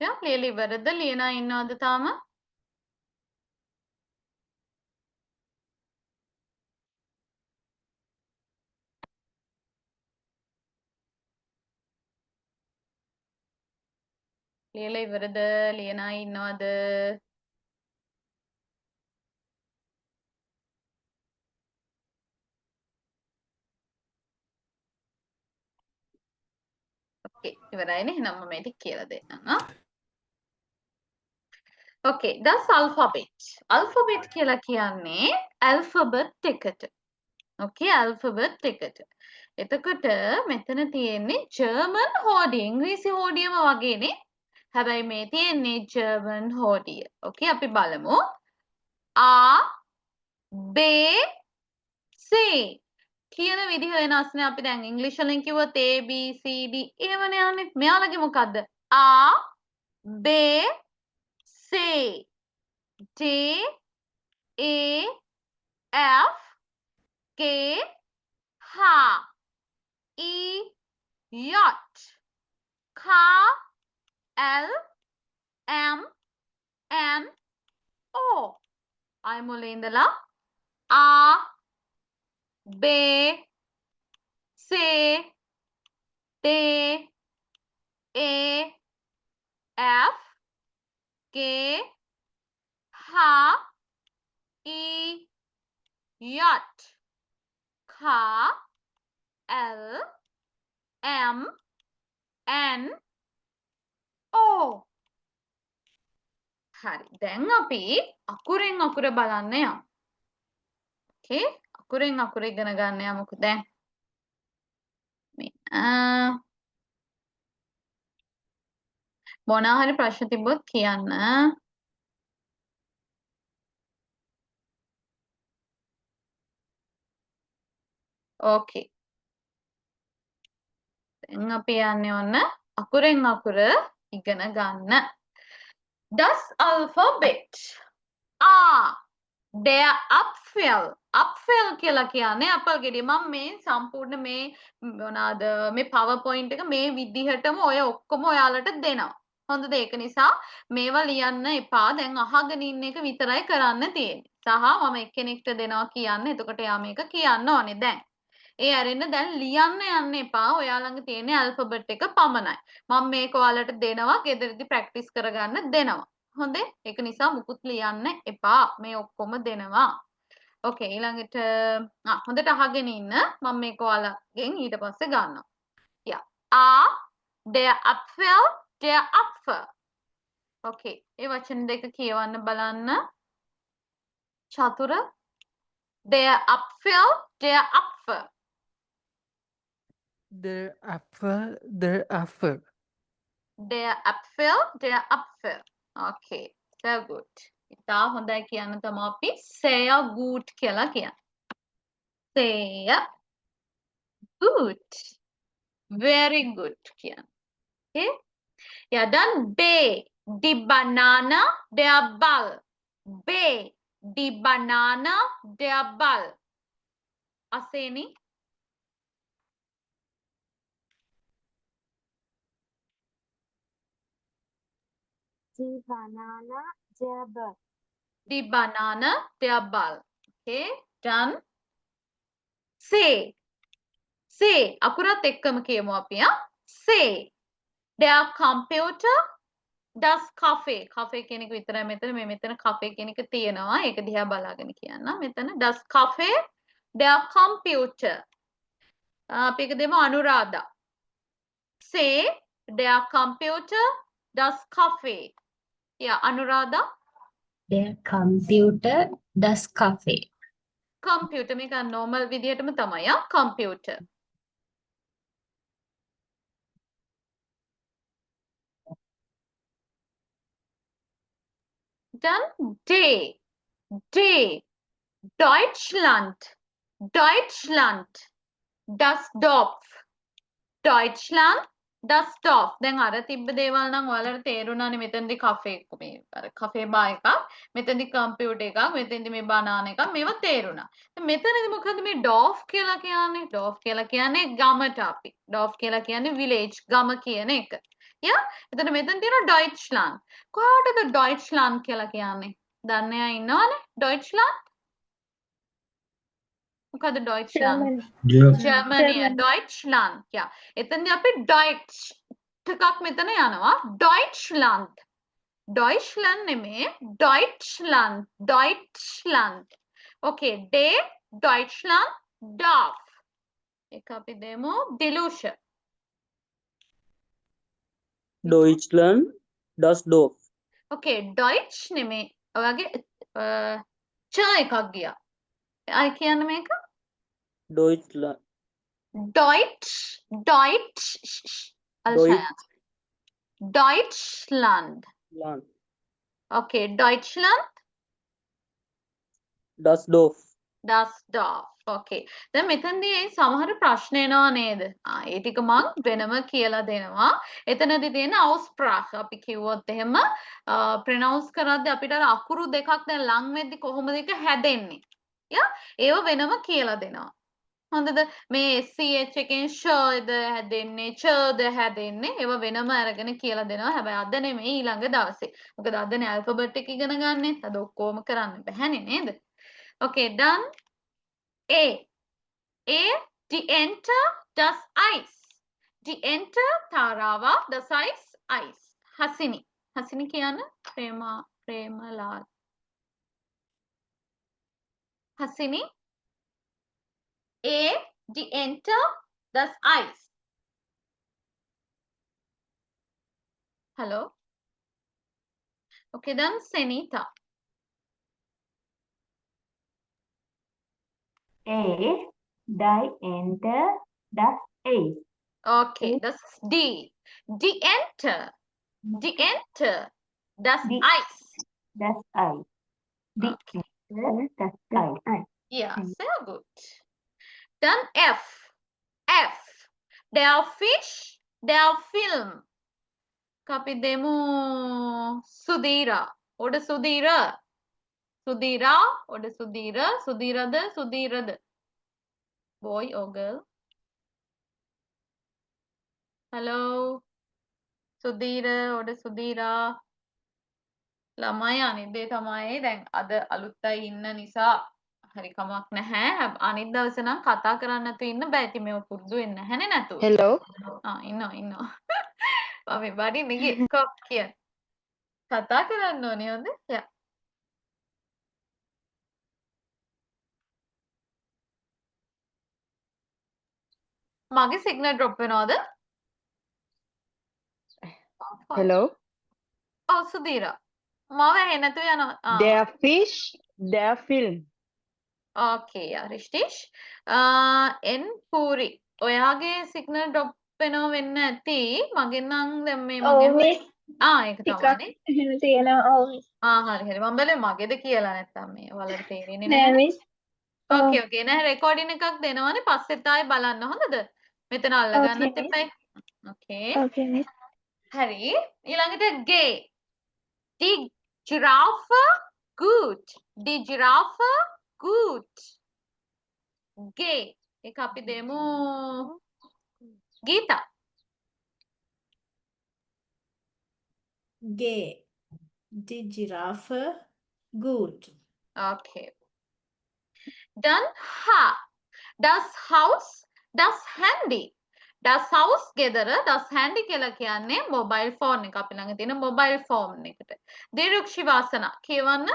යා ලියලා ඉවරද? ලියන අය ඉන්නවද තාම? ලියලා ඉවරද? ලියන අය ඉන්නවද? ඕකේ ඉවරයිනේ. එහෙනම් මම මේ ටික කියලා දෙන්නම්. ඕකේ ඩස් ඇල්ෆබෙට්. ඇල්ෆබෙට් කියලා කියන්නේ ඇල්ෆබෙට් එකට. okay alphabet එකට. එතකොට මෙතන තියෙන්නේ German හෝඩිය. ඉංග්‍රීසි හෝඩියම වගේනේ. හැබැයි මේ තියෙන්නේ German හෝඩිය. okay අපි බලමු. A B C කියන විදිහ වෙනස්නේ. අපි දැන් ඉංග්‍රීසි වලින් කිව්වොත් A B C D එහෙමනේ යන්නේ. මෙයාලගේ මොකද්ද? A B C D E F G H E yacht car L M N O I මුලින් ඉඳලා A B C D E F G H E yacht car L M N O හරි දැන් අපි අකුරෙන් අකුර බලන්න යමු. okay අකුරෙන් අකුර ඉගෙන ගන්න යමුකෝ දැන්. මොනවා හරි ප්‍රශ්න තිබ්බොත් කියන්න. okay දැන් අපි යන්නේ ඔන්න අකුරෙන් අකුර ඉගෙන ගන්න. Das Alphabet. Der Apfel. Apfel කියලා කියන්නේ අපල් ගෙඩිය. මම මේ සම්පූර්ණ මේ මොනවාද මේ PowerPoint එක මේ විදිහටම ඔය ඔක්කොම ඔයාලට දෙනවා. හොඳද? ඒක නිසා මේවා ලියන්න එපා. දැන් අහගෙන ඉන්න එක විතරයි කරන්න තියෙන්නේ. සහ මම එක්කෙනෙක්ට දෙනවා කියන්න. එතකොට එයා මේක කියන්න ඕනේ දැන්. ඒ ඇරෙන්න දැන් ලියන්න යන්න එපා. ඔයා ළඟ තියෙන ඇල්ෆබෙට් එක පමණයි. මම මේක ඔයාලට දෙනවා. ගෙදරදී ප්‍රැක්ටිස් කරගන්න දෙනවා. හොඳේ? ඒක නිසා මුකුත් ලියන්න එපා. මේ ඔක්කොම දෙනවා. ඕකේ ඊළඟට හොඳට අහගෙන ඉන්න. මම මේක ඔයාලගෙන් ඊට පස්සේ ගන්නවා. Ja. A der Apfel der Apfel. ඕකේ. ඒ වචන දෙක කියවන්න බලන්න. චතුර der Apfel der Apfel. Der Apfel, der Apfel. Der Apfel, der Apfel. Okay, sehr gut. ඉතා හොඳයි කියන්න තමයි අපි sehr gut කියලා කියන්නේ. Sehr gut. Very good කියන්නේ. Okay? Ja, dann B. Die Banane, der Ball. B. Die Banane, der Ball. Aseni? Die Banane, der Ball. Die Banane, der Ball. Okay, dann C. C. අකුරත් එක්කම කියමු අපි C. Der Computer, das Café. Café කියන එක විතරයි මෙතන මේ මෙතන Café කියන එක තියෙනවා. ඒක දිහා බලාගෙන කියන්න. මෙතන das Café, der Computer. අපි එක දෙමු Anuradha. C. Der Computer, das Café. Ja, Anuradha. Der Computer, das Café. Computer මේක normal විදිහටම තමයි computer. Dann D. D. Deutschland. Deutschland. Das Dorf. Deutschland. Das Dorf. දැන් අර තිබ්බ දේවල් නම් ඔයාලට තේරුණානේ මෙතනදී කෆේ මේ අර කෆේ බා එකක් මෙතනදී කම්පියුටර් එකක් මෙතනදී මේ බනාන එකක් මේවා තේරුණා. දැන් මෙතනදී මොකද මේ Dorf කියලා කියන්නේ? Dorf කියලා කියන්නේ ගමට අපි. Dorf කියලා කියන්නේ village ගම කියන එක. යා එතන මෙතන තියෙනවා Deutschland. කොහාටද Deutschland කියලා කියන්නේ? දන්නේ අය ඉන්නවනේ Deutschland? මොකද Deutschland? Germany. Deutschland. Yeah. එතනදී අපි Deutsch ටිකක් මෙතන යනවා. Deutschland. Deutschland නෙමෙයි Deutschland. Deutschland. Okay. D. Deutschland. Dorf. එක අපි දෙමු Dilusha. Deutschland, das Dorf. Okay. Deutsch නෙමෙයි. ඔයාගේ ච එකක් ගියා. අය කියන්න මේක Deutschland. Deutsch. Alshaya. Deutschland. Land. Okay, Deutschland. Dusseldorf. Dusseldorf. Okay. දැන් මෙතනදී සමහර ප්‍රශ්න එනවා නේද? ඒ ටික මම වෙනම කියලා දෙනවා. එතනදී තියෙන Aussprache අපි කිව්වොත් එහෙම ප්‍රොනවුන්ස් කරද්දී අපිට අර අකුරු දෙකක් දැන් ලං වෙද්දි කොහොමද ඒක හැදෙන්නේ? යා ඒව වෙනම කියලා දෙනවා. හොඳද? මේ SCH එකෙන් ෂද හැදෙන්නේ, චද හැදෙන්නේ. ඒව වෙනම අරගෙන කියලා දෙනවා. හැබැයි අද නෙමෙයි ඊළඟ දවසේ. මොකද අදනේ ඇල්ෆබෙට් එක ඉගෙන ගන්නෙ. අද ඔක්කොම කරන්න බැහැනේ නේද? Okay, done. A. Die Ente, das Eis. Die Ente, Tarawa, das Eis, Eis. Hasini. Hasini කියන්න Premalal. Hasini. A. Die Ente, das Eis. Hello. Okay, then Senita. A. Die Ente, das Eis. Okay, das ist D. Die Ente. Die Ente. Das Die- Eis. Das Eis. Die Okay. Ente, das Eis. Ja, sehr gut. Dann F. F. Der Fisch, der Film. Copy demo Sudhira. Oder Sudhira. Sudhira. Oder Sudhira. Sudhirada. Sudhirada. Boy or girl? Hello. Sudhira. Oder Sudhira. ළමයි අනිද්දේ තමයි දැන් අද අලුත් අය ඉන්න නිසා හරි කමක් නැහැ. අනිත් දවසේ නම් කතා කරන්න නැතුව ඉන්න බෑ. ඉතින් මේව පුරුදු වෙන්න නැහැනේ නැතුව. Hello. ඉන්නවා. මම බඩින් ගියේ කොක් කිය. කතා කරන්න ඕනේ හොඳ. යා. මගේ සිග්නල් ඩ්‍රොප් වෙනවද? Hello. ඔව් සුදීරා. මාව ඇහෙන්නේ නැතුව යනවා. Der Fisch, der Film. Okay, ja, richtig. එන් පූරි. ඔයාගේ සිග්නල් ඩ්‍රොප් වෙනව වෙන්න ඇති. මගෙන් නම් දැන් මේ ඔව් මගේ මිස්. ඒක තමයිනේ. එහෙම තියෙනවා. ඔව්. හරි. මම බැලුවේ මගේද කියලා නැත්තම් මේ ඔයාලට තේරෙන්නේ නෑ නැහැ. මිස්. ඕකේ. නෑ රෙකෝඩින් එකක් දෙනවනේ. පස්සෙත් ආයේ බලන්න හොඳද? මෙතන අල්ල ගන්නත් එපා. ඕකේ. Okay miss. හරි. ඊළඟට ගේ. Die Giraffe gut. Die Giraffe gut. ගේ. ඒක අපි දෙමු Geetha. G. Die Giraffe gut. Okay. Dann H. Das Haus, das Handy. Das Haus ගෙදර das Handy කියලා කියන්නේ මොබයිල් ෆෝන් එක. අපි ළඟ තියෙන මොබයිල් ෆෝන් එකට. දිරුක්ෂි වාසනා කියවන්න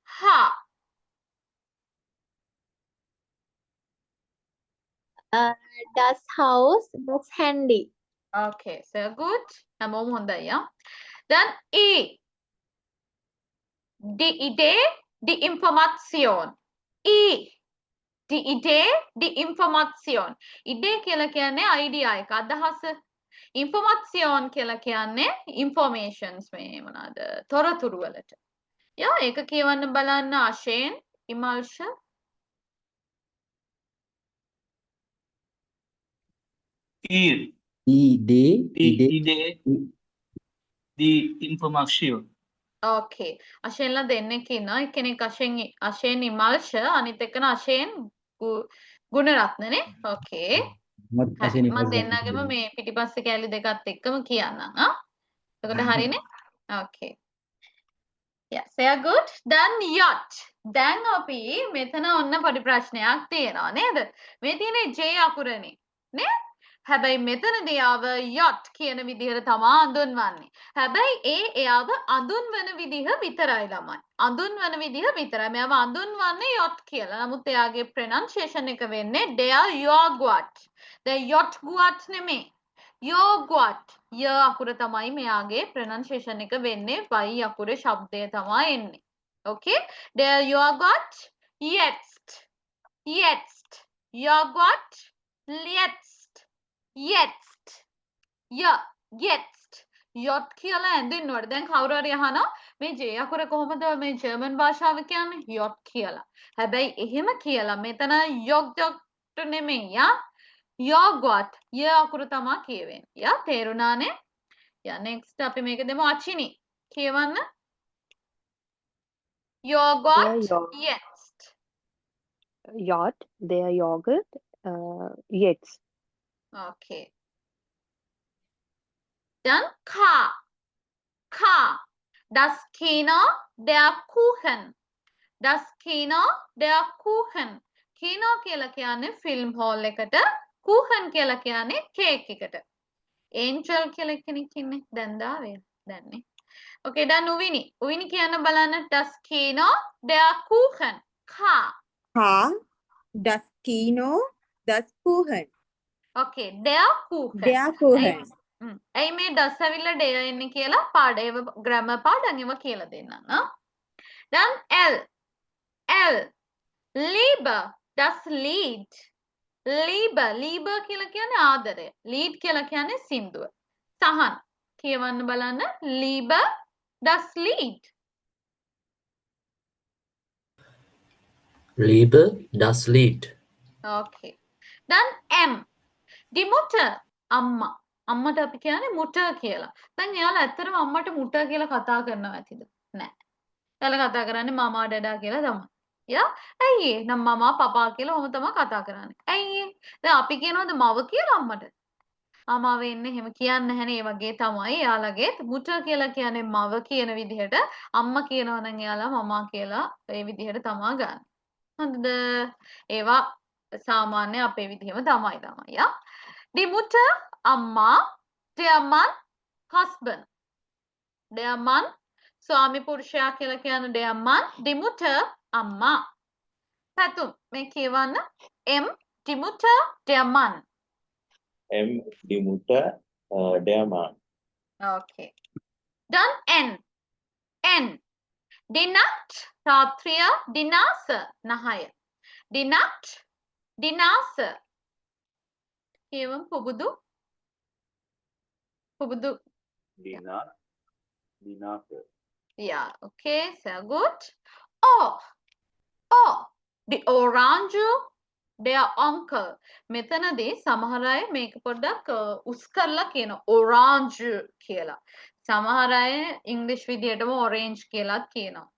H. Das Haus, das Handy. Okay, sehr gut. හැමෝම හොඳයි යා. Dann E. Die Idee, die Information. E. Die Idee, die Information. Idee කියලා කියන්නේ idea එක අදහස. Information කියලා කියන්නේ informations මේ මොනවාද? තොරතුරු වලට. යා ඒක කියවන්න බලන්න අශේන් ඉමල්ෂ. Die Information. Okay. අශේන්ලා දෙන්නෙක් ඉන්නවා. එක්කෙනෙක් අශේන් ඉමල්ෂ අනිත් එක්කන අශේන් ගුණරත්නනේ. Okay. මම දෙන්නගම මේ පිටිපස්සේ කැලි දෙකත් එක්කම කියන්නම්. එතකොට හරිනේ? Okay. Yeah, sehr gut. Then yacht. දැන් අපි මෙතන ඔන්න පොඩි ප්‍රශ්නයක් තියෙනවා නේද? මේ තියෙන්නේ J අකුරනේ. නේ? හැබැයි මෙතනදී ආව yacht කියන විදිහට තමයි අඳුන්වන්නේ. හැබැයි එයාව අඳුන්වන විදිහ විතරයි ළමයි. අඳුන්වන විදිහ විතරයි. මෙයාව අඳුන්වන්නේ yacht කියලා. නමුත් එයාගේ pronunciation එක වෙන්නේ der Joghurt. දැන් yacht guat නෙමෙයි. Yogurt. ය අකුර තමයි මෙයාගේ pronunciation එක වෙන්නේ. y අකුරේ ශබ්දය තමයි එන්නේ. Okay? Der Joghurt jetzt. Yogurt. Jetzt. Jetzt. Yeah. Jetzt. Yacht කියලා ඇඳින්නවට. දැන් කවුරු හරි අහනවා මේ J අකුර කොහොමද මේ ජර්මන් භාෂාව කියන්නේ yacht කියලා. හැබැයි එහෙම කියලා මෙතන yogurt නෙමෙයි යා. Yogurt. ය අකුර තමයි කියවෙන්නේ. යා තේරුණානේ? යා next අපි මේක දෙමු අචිනි. කියවන්න. Yogurt. Jetzt. Yacht, their yogurt, jetzt. Okay. Dann K. K. Das Kino, der Kuchen. Das Kino, der Kuchen. Kino කියලා කියන්නේ ෆිල්ම් හෝල් එකට, Kuchen කියලා කියන්නේ කේක් එකට. Angel කියලා කෙනෙක් ඉන්නේ. දැන් දාවේ. දැන්නේ. Okay, දැන් උවිනි. උවිනි කියන්න බලන්න das Kino, der Kuchen. K. Das Kino, das Kuchen. Okay, der Kuchen. Der Kuchen. ඇයි මේ ඩස් ඇවිල්ලා ඩේ එන්නේ කියලා පාඩේ ග්‍රැමර් පාඩම් ඒව කියලා දෙන්නම් නා. Dann L. L. Liebe. Das Lied. Liebe. Liebe කියලා කියන්නේ ආදරය. Lied කියලා කියන්නේ සින්දුව. සහන්. කියවන්න බලන්න. Liebe. Das Lied. Liebe das Lied. Okay. Dann M. Die Mutter. අම්මා. අම්මට අපි කියන්නේ මුටර් කියලා. දැන් එයාලා ඇත්තටම අම්මට මුටර් කියලා කතා කරනවා ඇතිද? නෑ. එයාලා කතා කරන්නේ මමා ඩඩා කියලා තමයි. යා? ඇයි ඒ? නම් මමා පපා කියලා ඔහොම තමයි කතා කරන්නේ. ඇයි ඒ? දැන් අපි කියනවාද මව කියලා අම්මට? අමාව එන්නේ එහෙම කියන්නේ නැහැනේ. ඒ වගේ තමයි එයාලගේ මුටර් කියලා කියන්නේ මව කියන විදිහට අම්මා කියනවා නම් එයාලා මමා කියලා ඒ විදිහට තමයි ගන්න. හොඳද? ඒවා සාමාන්‍ය අපේ විදිහම තමයි යා. Die Mutter, Amma, der Mann, Husband. Der Mann, ස්වාමි පුරුෂයා කියලා කියන der Mann, die Mutter, Amma. පැතුම් මේ කියවන්න. M, die Mutter, der Mann. M, die Mutter, der Mann. Okay. Dann N. N. Die Nacht, රාත්‍රිය, die Nase, නහය. Die Nacht, die Nase. කියවමු Pubudu. Pubudu. Die Nacht, die Nase. Yeah, okay, sehr gut. Oh, oh, the orange, their uncle. මෙතනදී සමහර අය මේක පොඩ්ඩක් උස් කරලා කියන orange කියලා. සමහර අය ඉංග්‍රීසි විදියටම orange කියලාත් කියනවා.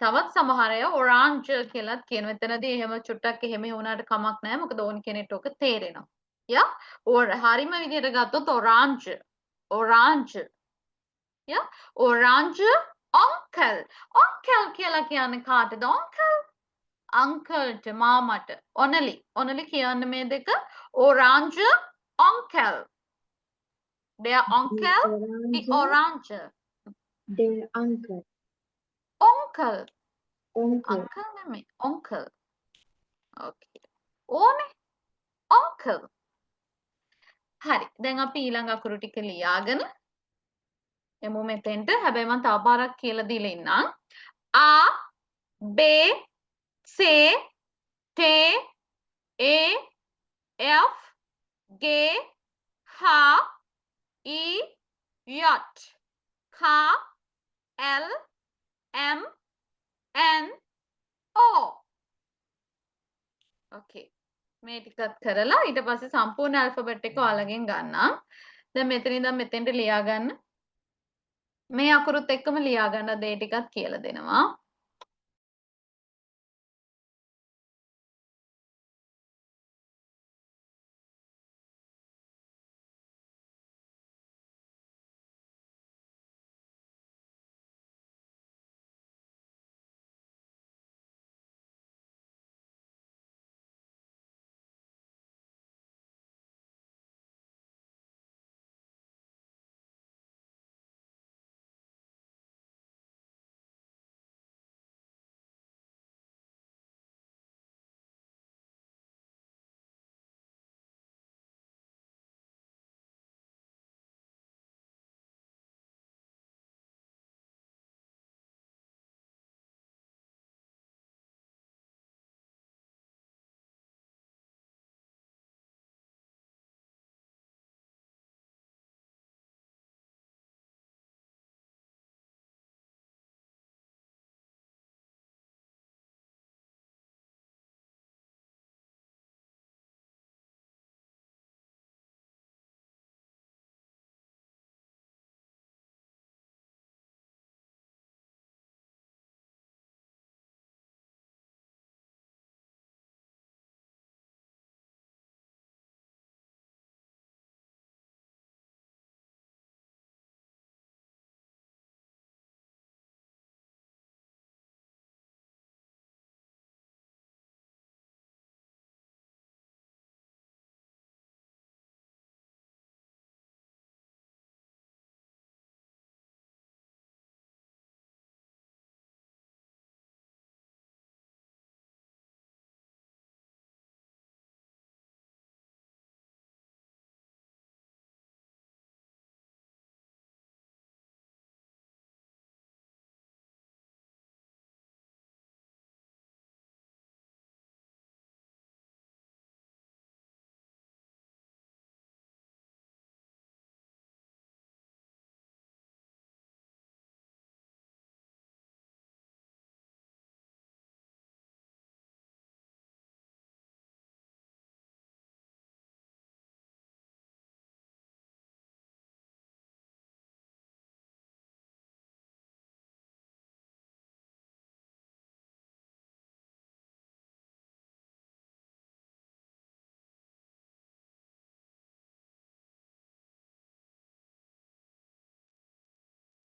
තවත් සමහර අය orange කියලාත් කියන. මෙතනදී එහෙම චුට්ටක් එහෙම වුණාට කමක් නැහැ. මොකද ඕන කෙනෙක්ට ඔක තේරෙනවා. Yeah, or හරිම විදියට ගත්තොත් orange. Orange. Yeah, orange uncle. Uncle කියලා කියන්නේ කාටද? Uncle. Uncle මාමට. Only. Only කියන්නේ මේ දෙක. Orange uncle. Their uncle. The orange. Their uncle. Uncle. Uncle නෙමෙයි. Uncle. Okay. ඕනේ. Uncle. හරි. දැන් අපි ඊළඟ අකුරු ටික ලියාගෙන එමු මෙතෙන්ට. හැබැයි මම තව පාරක් කියලා දීලා ඉන්නම්. A B C T E F G H I J K L M N O. Okay. මේ ටිකත් කරලා ඊට පස්සේ සම්පූර්ණ ඇල්ෆබෙට් එක ඔයාලගෙන් ගන්නම්. දැන් මෙතන ඉඳන් මෙතෙන්ට ලියා ගන්න. මේ අකුරුත් එක්කම ලියා ගන්න දේ ටිකත් කියලා දෙනවා.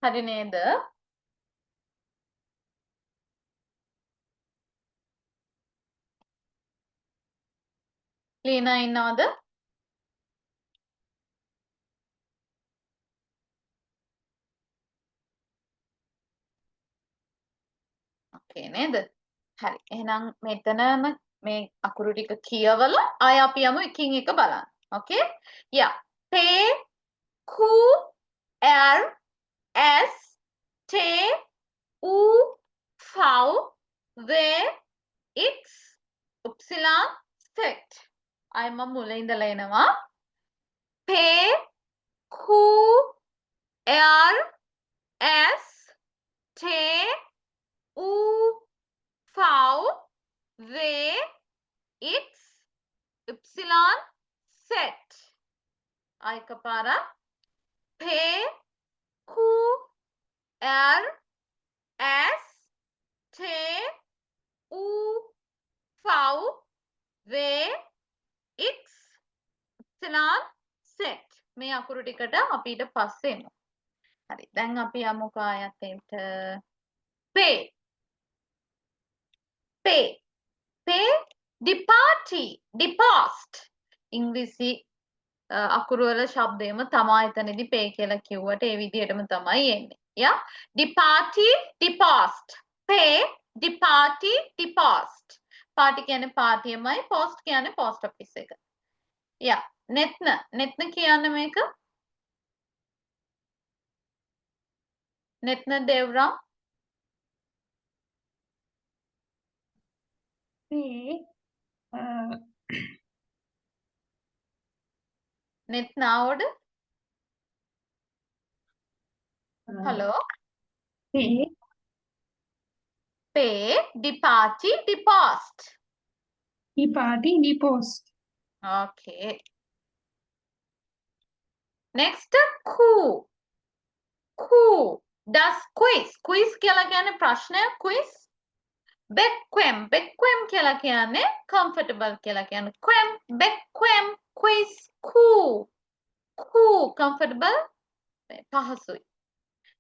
හරි නේද? ලීනා ඉන්නවද? ඕකේ නේද? හරි. එහෙනම් මෙතනම මේ අකුරු ටික කියවලා ආය අපි යමු එකින් එක බලන්න. ඕකේ? යා. පේ කු R S T U V W X Y Z. ආය මම මුල ඉඳලා එනවා. පේ කු R S T U V W X Y Z. ආය එකපාරක්. පේ කු R S T U V W X Y Z. මේ අකුරු ටිකට අපි ඊට පස්සේ එමු. හරි. දැන් අපි යමු කායතේට. පේ pay pay departee depast ඉංග්‍රීසි අකුරු වල શબ્දෙම තමයි එතනදී pay කියලා කිව්වට ඒ විදිහටම තමයි එන්නේ යා departee depast pay departee depast party කියන්නේ පාටියමයි post කියන්නේ post office එක යා netna කියන්නේ මේක netna devram Pay. netna order hello Pay. pay departee depast Departee depost. okay next ku does quiz කියලා කියන්නේ ප්‍රශ්නය quiz bequem කියලා කියන්නේ comfortable කියලා කියන්නේ quem bequem quiz ku comfortable පහසුයි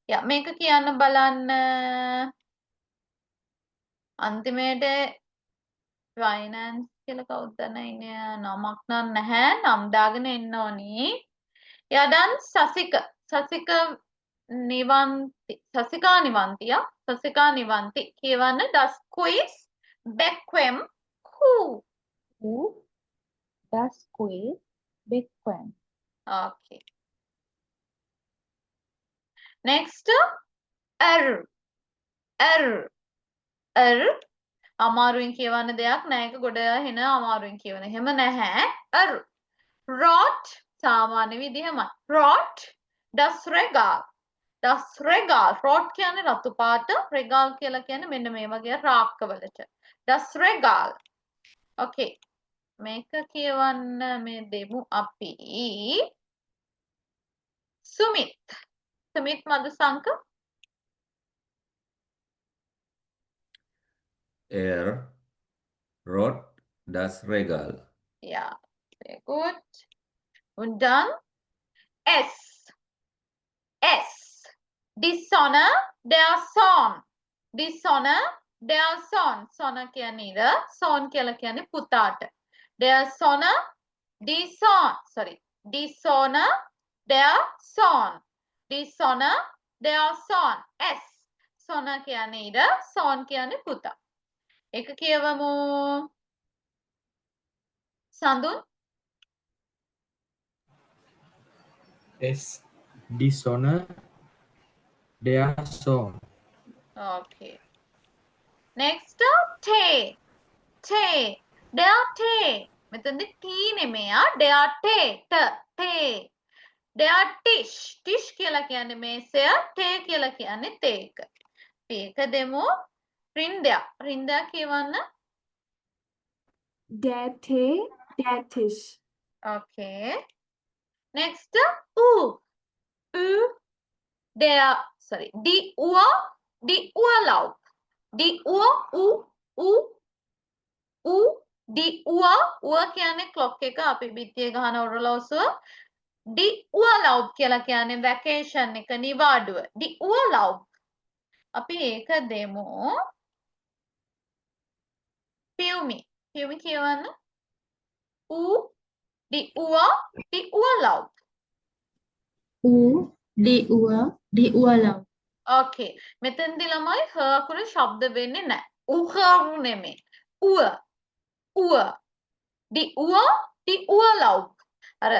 යා මේක කියන්න බලන්න අන්තිමේට finance කියලා කවුද දන්නේ නමක් නම් නැහැ නම් දාගෙන එන්න ඕනි යදන් සසිකා නිවන්ති කියවන්න does quiz bequem who does quiz bequem okay next අමාරුවෙන් කියවන්න දෙයක් නෑ ඒක ගොඩ හෙන අමාරුවෙන් කියවන එහෙම නැහැ rot සාමාන්‍ය විදිහමයි rot does regal rot කියන්නේ රතු පාට regal කියලා කියන්නේ මෙන්න මේ වගේ රාක්කවලට does regal okay මේක කියවන්න මේ දෙමු අපි Sumith Madushanka rot das regal yeah very good and done S dishonor their son son කියන්නේ ඉර son කියලා කියන්නේ පුතාට their son dishonor their son S son කියන්නේ ඉර son කියන්නේ පුතා ඒක කියවමු සඳුන් S dishonor their son. okay next they මෙතනදී T නෙමෙයි they tish කියලා කියන්නේ මේසය තේ කියලා කියන්නේ තේක මේක දෙමු රින්දා කියවන්න Their tish. okay next die Urlaub die Uhr කියන්නේ clock එක අපි බිත්තිය ගහන ඔරලෝසුව Die Urlaub කියලා කියන්නේ vacation එක නිවාඩුව. Die Urlaub. අපි ඒක දෙමු. Piumi. Piumi කියවන්න. Die Urlaub. Die Urlaub. Okay. මෙතෙන්දි ළමයි හ අකුර ශබ්ද වෙන්නේ නැහැ. උහරු නෙමෙයි. Die Urlaub. අර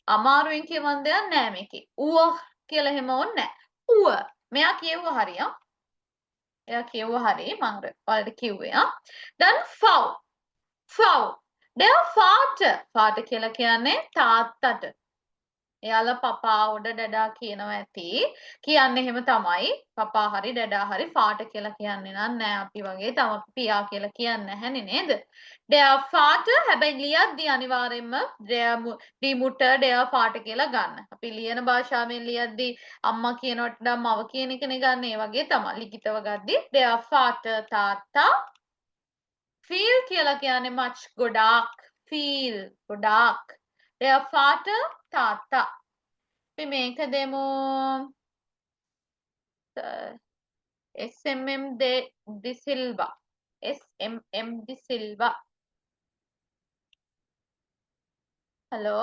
අමාරුවෙන් කියවන්න දෙයක් නැහැ මේකේ. කියලා එහෙම ඕනේ නැහැ. මෙයා කියුවා හරිය. එයා කියුවා හරිය. මම ඔයාලට කිව්වේ. Dann Frau. Der Vater කියලා කියන්නේ තාත්තට. එයාලා පපා උඩ ඩඩා කියනවා ඇති. කියන්නේ එහෙම තමයි. පපා හරි ඩඩා හරි ෆාටර් කියලා කියන්නේ නෑ අපි වගේ තම පියා කියලා කියන්නේ නැහැනේ නේද? Der Vater හැබැයි ලියද්දී අනිවාර්යෙන්ම die Mutter der Vater කියලා ගන්න. අපි ලියන භාෂාවෙන් ලියද්දී අම්මා කියනවට වඩා මව කියන එකනේ ගන්න. ඒ වගේ තමයි ලිඛිතව ගද්දී der Vater තාත්තා. Feel කියලා කියන්නේ much ගොඩාක්. Der Vater තාත්තා. අපි මේක දෙමු SMM de Silva. SMM de Silva. Hello?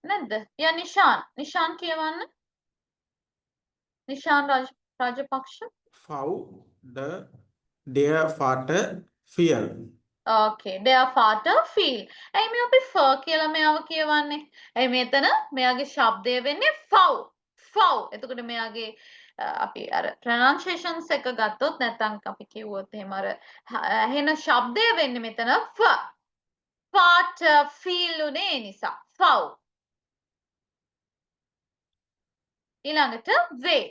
නැද්ද? යා නිෂාන් කියවන්න. Nishan Rajapaksa. Der Vater feel. Okay, der Vater feel. ඇයි මේ අපි ෆර් කියලා මෙයාව කියවන්නේ? ඇයි මෙතන මෙයාගේ ශබ්දය වෙන්නේ ෆව්. එතකොට මෙයාගේ අපි අර pronunciations එක ගත්තොත් නැත්නම් අපි කිව්වොත් එහෙම අර එහෙන ශබ්දය වෙන්නේ මෙතන ෆ. Vater feel උනේ ඒ නිසා ෆව්. ඊළඟට they.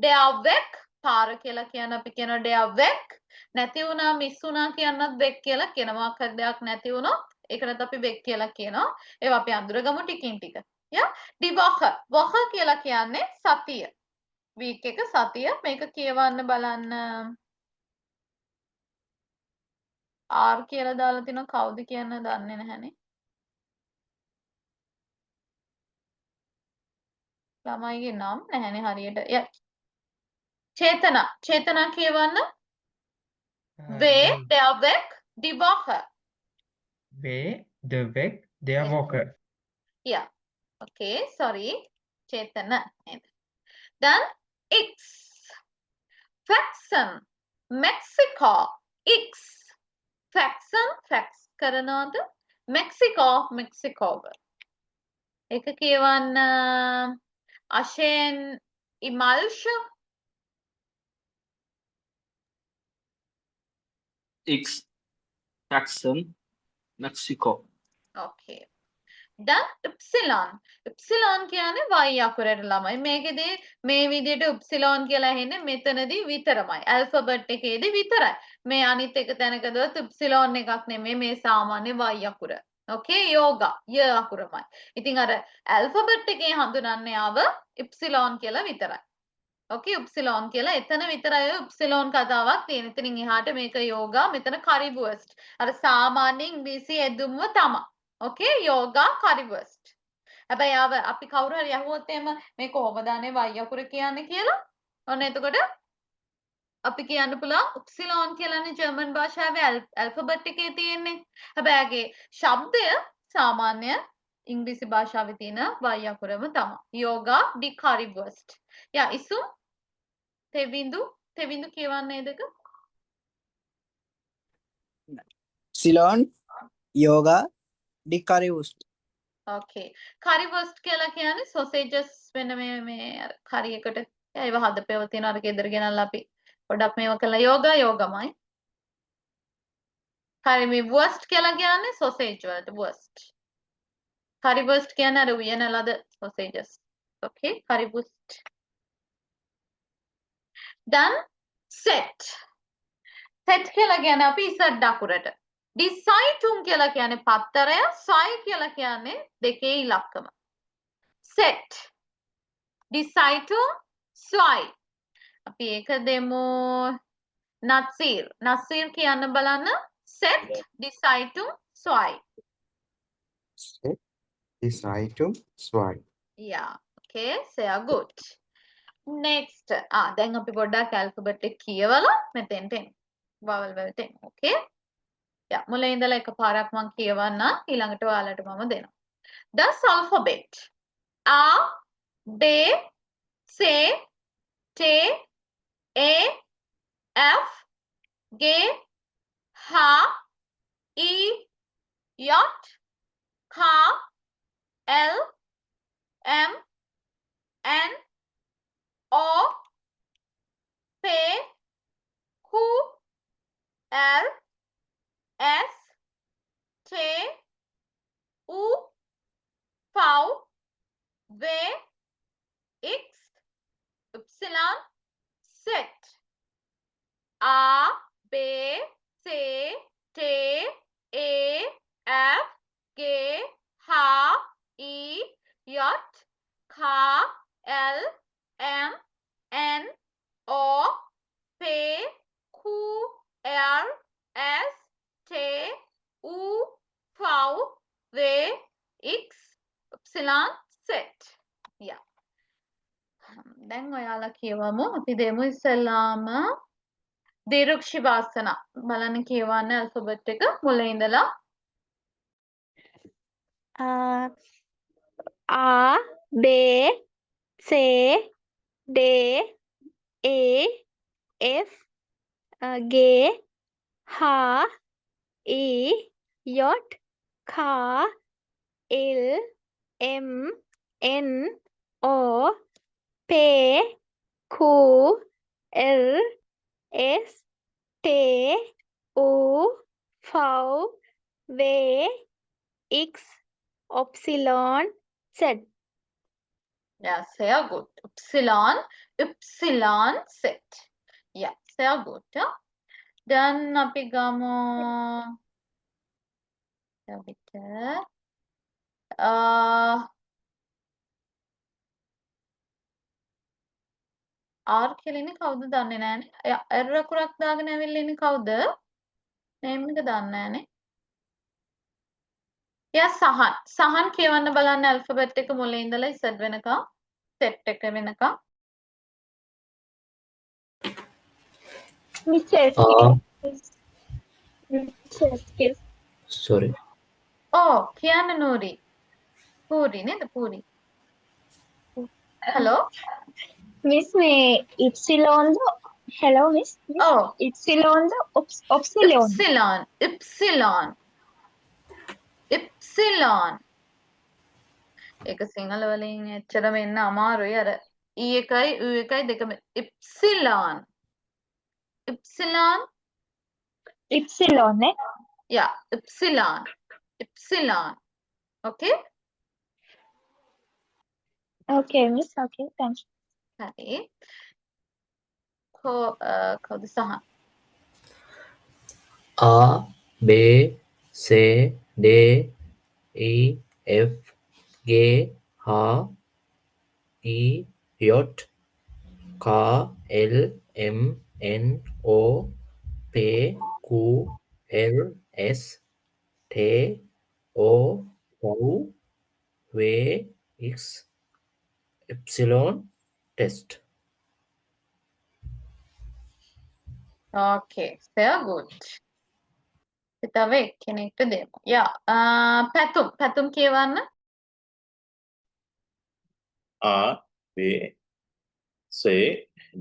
Der weg. පාර කියලා කියන අපි කියනවා der weg. නැති වුණා මිස් වුණා කියනත් වෙක් කියලා කියනවා. මොකක් හරි දෙයක් නැති වුණොත් ඒකටත් අපි වෙක් කියලා කියනවා. ඒවා අපි අඳුරගමු ටිකින් ටික. යා die Woche කියලා කියන්නේ සතිය. වීක් එක සතිය. මේක කියවන්න බලන්න. R කියලා දාලා තිනවා කවුද කියන්න දන්නේ නැහනේ. ළමයිගේ නම් නැහනේ හරියට. චේතනා කියවන්න. der weg, die Woche. Der Weg, der Woche. Yeah. Okay, sorry. Chetana. Then X. Faxen. Mexico. X. Faxen. Fax කරනවද? Mexico. එක කියවන්න අශෙන් ඉමල්ෂ. X. Jackson, Mexico. Okay. Then Epsilon කියන්නේ y අකුරට ළමයි. මේකෙදී මේ විදිහට Epsilon කියලා ඇහෙන්නේ මෙතනදී විතරමයි. ඇල්ෆබෙට් එකේදී විතරයි. මේ අනිත් එක තැනකදවත් Epsilon එකක් නෙමෙයි මේ සාමාන්‍ය y අකුර. Okay, yoga ය අකුරමයි. ඉතින් අර ඇල්ෆබෙට් එකේ හඳුනන්නේ ආව Epsilon කියලා විතරයි. Okay, Epsilon කියලා එතන විතරයි Epsilon කතාවක් තියෙන. ඉතින් එහාට මේක yoga මෙතන currywurst. අර සාමාන්‍ය ඉංග්‍රීසි යෙදුම්ව තමයි. Okay, yoga currywurst. හැබැයි අපි කවුරු හරි අහුවොත් එහෙම මේ කොහොමද අනේ y අකුර කියන්නේ කියලා. ඔන්න එතකොට අපි කියන්න පුළුවන් Epsilon කියලානේ ජර්මන් භාෂාවේ ඇල්ෆබෙට් එකේ තියෙන්නේ. හැබැයි ශබ්දය සාමාන්‍ය ඉංග්‍රීසි භාෂාවේ තියෙන y අකුරම තමයි. yoga die currywurst. යා ඉසු තෙවිඳු කියවන්නේ දෙක. Epsilon, yoga, die currywurst. Okay. currywurst කියලා කියන්නේ sausages වෙන මේ curry එකට ඒව හදපේව තියෙන අර ගෙදර ගෙනල්ලා අපි පොඩක් මේව කළා යෝගමයි. curry මේ wurst කියලා කියන්නේ sausage වලට wurst. currywurst කියන්නේ අර උයනලද sausages. Okay, currywurst. Then set කියලා කියන්නේ අපි ඉස්සත් දකුරට. Die Zeitung කියලා කියන්නේ පත්තරය, sai කියලා කියන්නේ දෙකේ ඉලක්කම. Set. Die Zeitung, sai. අපි ඒක දෙමු. Natsir. Natsir කියන්න බලන්න. Set, decide, swai. Set decide to swipe. Yeah. Okay. Sehr good. Next. දැන් අපි පොඩ්ඩක් alphabet එක කියවලා මෙතෙන්ට එමු. vowel වලට එමු. Okay. Yeah. මුලින් ඉඳලා එකපාරක් මම කියවන්න. ඊළඟට ඔයාලට මම දෙනවා. Das alphabet. A, B, C, T, A, F, G, H, E, J, K, L, M, N, O, P, Q, R, S, T, U, V, W, X, Y, Z. A, B, C, T, A, F, G, H, E, J, K, L, M, N, O, P, Q, R, S, T, U, V, W, X, Y, Z. Yeah. දැන් ඔයාලා කියවමු. අපි දෙමු ඉස්සෙල්ලාම දීර්ඝ වාසන. බලන්න කියවන්න alphabet එක මුලින් ඉඳලා. A, B, C, D, E, F, G, H, E, J, K, L, M, N, O, P, Q, R, S, T, U, V, W, X, Y, Z. Yeah, sehr gut. Y, Z. Yeah, sehr gut. Ja. Dann අපි ගමු R කියලා ඉන්නේ කවුද දන්නේ නැහනේ. R අකුරක් දාගෙන ඇවිල්ලා ඉන්නේ කවුද? name එක දන්නේ නැහනේ. Yeah, සහන්. සහන් කියවන්න බලන්න alphabet එක මුලින් ඉඳලා Z වෙනකම්. set එක වෙනකම්. Sorry. Oh, කියන්න නූරි. පූරි නේද? පූරි. Hello? Miss me, Epsilon. Hello, Miss. Oh. Epsilon. Epsilon. ඒක සිංහල වලින් එච්චරම එන්න අමාරුයි අර E එකයි U එකයි දෙකම Epsilon. Epsilon, eh? Yeah, Epsilon. Okay? Okay, Miss. Okay, thank you. හරි. කවුද සහන්? A, B, C, D, E, F, G, H, E, J, K, L, M, N, O, P, Q, R, S, T, O, V, W, X, Epsilon, test. Okay, sehr gut. තව එක්කෙනෙක්ට දෙමු. Yeah, පැතුම් කියවන්න. A, B, C,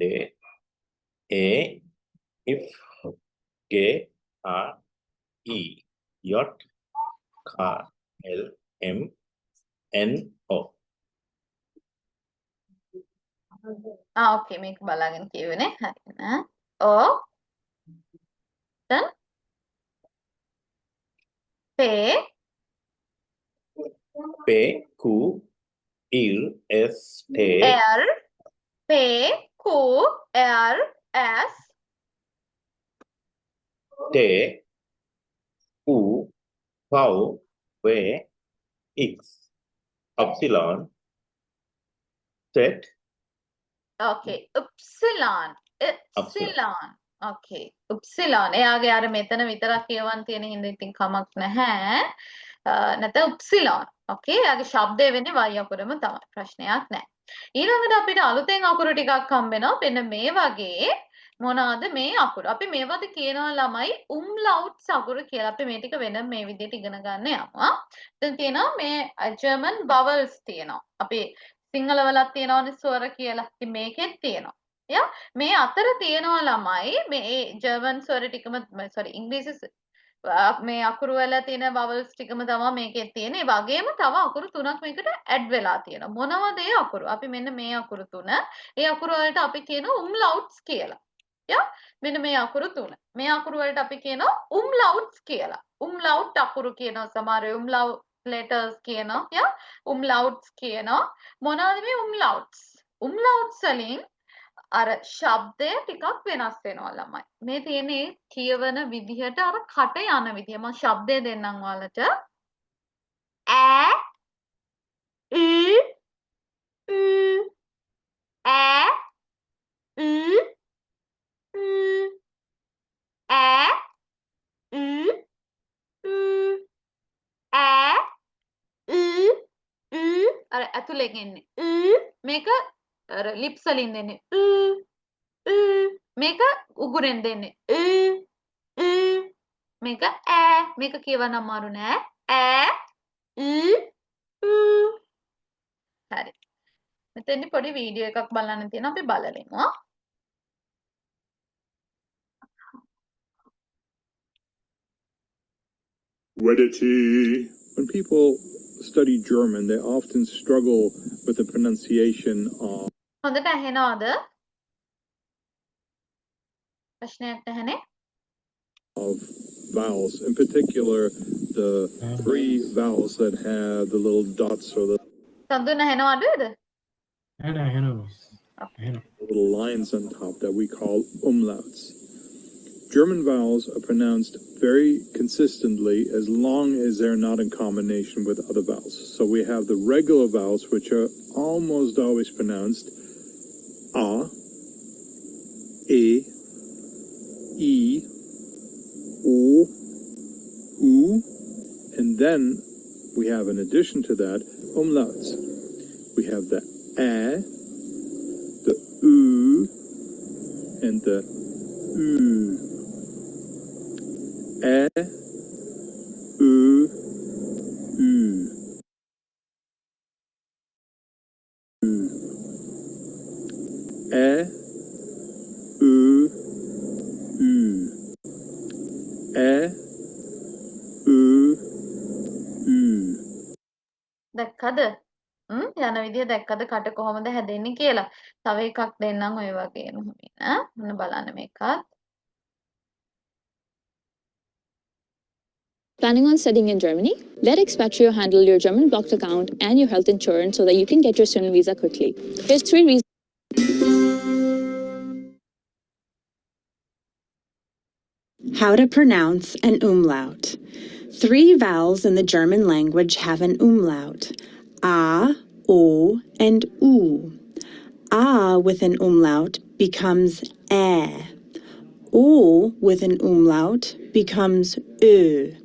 D, E, F, G, H, E, J, K, L, M, N, O. Okay, මේක බලාගෙන කියවෙන්නේ. හරිද? O, then P, Q, R, S, T, R, P, Q, R, S, T, U, V, W, X, Epsilon, Z. Okay, Epsilon. okay upsilon එයාගේ අර මෙතන විතරක් කියවන්න තියෙන හින්දා ඉතින් කමක් නැහැ නැත්නම් upsilon okay එයාගේ ශබ්දය වෙන්නේ y අකුරම තමයි ප්‍රශ්නයක් නැහැ ඊළඟට අපිට අලුතෙන් අකුරු ටිකක් හම්බ වෙනවා මෙන්න මේ වගේ මොනවාද මේ අකුරු අපි මේවද කියනවා ළමයි umlauts අකුරු කියලා අපි මේ ටික වෙන මේ විදිහට ඉගෙන ගන්න යනවා දැන් තියෙනවා මේ German vowels තියෙනවා අපි සිංහල වලක් තියෙනවනේ ස්වර කියලා ඉතින් මේකෙත් තියෙනවා යා මේ අතර තියෙනවා ළමයි මේ ජර්මන් ස්වර ටිකම sorry ඉංග්‍රීසි මේ අකුරු වල තියෙන vowels ටිකම තමයි මේකේ තියෙන. ඒ වගේම තව අකුරු තුනක් මේකට ඇඩ් වෙලා තියෙනවා. මොනවද ඒ අකුරු? අපි මෙන්න මේ අකුරු තුන. ඒ අකුරු වලට අපි කියනවා umlauts කියලා. යා මෙන්න මේ අකුරු තුන. මේ අකුරු වලට අපි කියනවා umlauts කියලා. umlaut අකුරු කියනවා සමහර umlaut letters කියනවා. යා umlauts කියනවා. මොනවද මේ umlauts? umlauts වලින් අර ශබ්දය ටිකක් වෙනස් වෙනවා ළමයි. මේ තියෙන්නේ කියවන විදිහට අර කට යන විදිය. මම ශබ්දය දෙන්නම් ඔයාලට. ඈ ඊ ඈ ඊ ඈ ඊ ඈ ඊ අර ඇතුලෙන් එන්නේ. මේක අර ලිප්ස් වලින් දෙන්නේ මේක උගුරෙන් දෙන්නේ මේක ඈ මේක කියවන්න අමාරු නෑ ඈ හරි මෙතෙන්දි පොඩි වීඩියෝ එකක් බලන්න තියෙනවා අපි බලලෙමු When people study German, they often struggle with the pronunciation of හොඳට ඇහෙනවද? ප්‍රශ්නයක් නැහැනේ? Of vowels, in particular the three vowels that have the little dots or the සඳුන ඇහෙනවද? little lines on top that we call umlauts. German vowels are pronounced very consistently as long as they're not in combination with other vowels. So we have the regular vowels, which are almost always pronounced a, e, o, u, and then we have, in addition to that, umlauts. We have the a, the u, and the u. A, U, U. A, U, U. A, U, U. දැක්කද? යන විදිය දැක්කද කට කොහොමද හැදෙන්නේ කියලා. තව එකක් දෙන්නම් ඔය වගේම නේ. මොන බලන්න මේකත්. Planning on studying in Germany? Let Expatrio handle your German blocked account and your health insurance so that you can get your student visa quickly. Here's 3 reasons. How to pronounce an umlaut. 3 vowels in the German language have an umlaut. A, O, and U. A with an umlaut becomes ä. O with an umlaut becomes ö.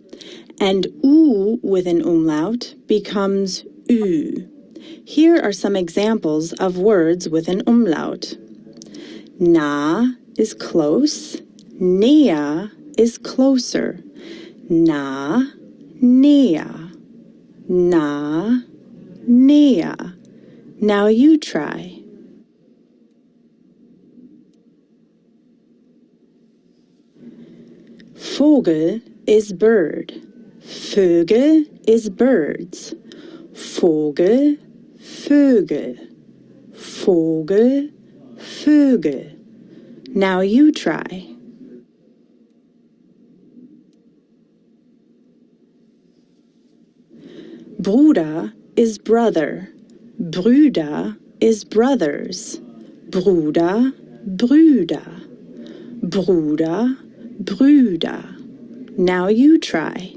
And U with an umlaut becomes ü. Here are some examples of words with an umlaut. Na is close, näher is closer. Na, näher. Na, näher. Now you try. Vogel is bird. Vögel is birds. Vogel, Vögel. Vogel, Vögel. Now you try. Bruder is brother. Brüder is brothers. Bruder, Brüder. Bruder, Brüder. Now you try.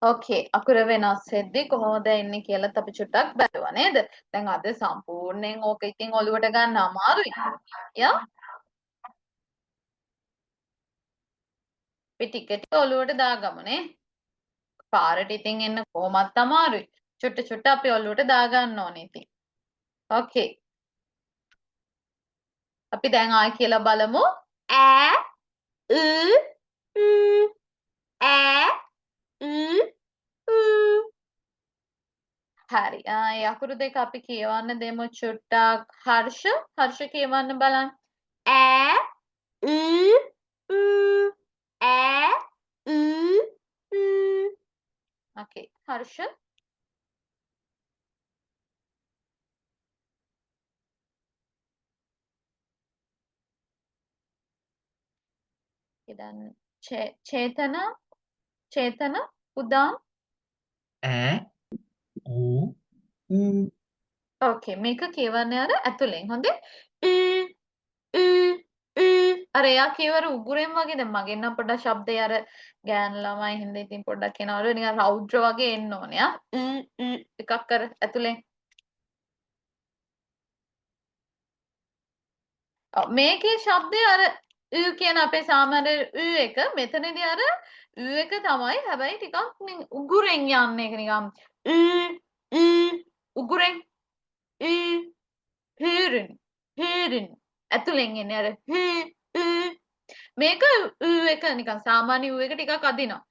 ඕකේ අකුර වෙනස් වෙද්දි කොහොමද එන්නේ කියලාත් අපි චුට්ටක් බලුවා නේද? දැන් අද සම්පූර්ණයෙන් ඕක ඉතින් ඔලුවට ගන්න අමාරුයි. යා අපි ටික ටික ඔලුවට දාගමු නේ. පාරට ඉතින් එන්න කොහොමත් අමාරුයි. චුට්ට අපි ඔලුවට දාගන්න ඕනේ ඉතින්. ඕකේ. අපි දැන් ආයි කියලා බලමු. ඈ ඈ හරි. ඒ අකුරු දෙක අපි කියවන්න දෙමු චුට්ටක්. හර්ෂ කියවන්න බලන්න. ඈ ඈ ඕකේ. හර්ෂ ඉතින් චේතන උදාම් ඕකේ මේක කියවන්නේ අර ඇතුලෙන් හොඳේ අර එයා කියවර උගුරෙන් වගේ දැන් මගෙන් නම් පොඩ්ඩක් ශබ්දය අර ගෑන ළමයි හින්දා ඉතින් පොඩ්ඩක් එනවලු නිකන් රෞද්‍ර වගේ එන්න ඕනේ එකක් කර ඇතුලෙන් මේකේ ශබ්දය අර කියන අපේ සාමාන්‍ය එක මෙතනදී අර එක තමයි හැබැයි ටිකක් උගුරෙන් යන්නේ ඒක නිකන් උගුරෙන් හීරින් ඇතුලෙන් එන්නේ අර මේක එක නිකන් සාමාන්‍ය එක ටිකක් අදිනවා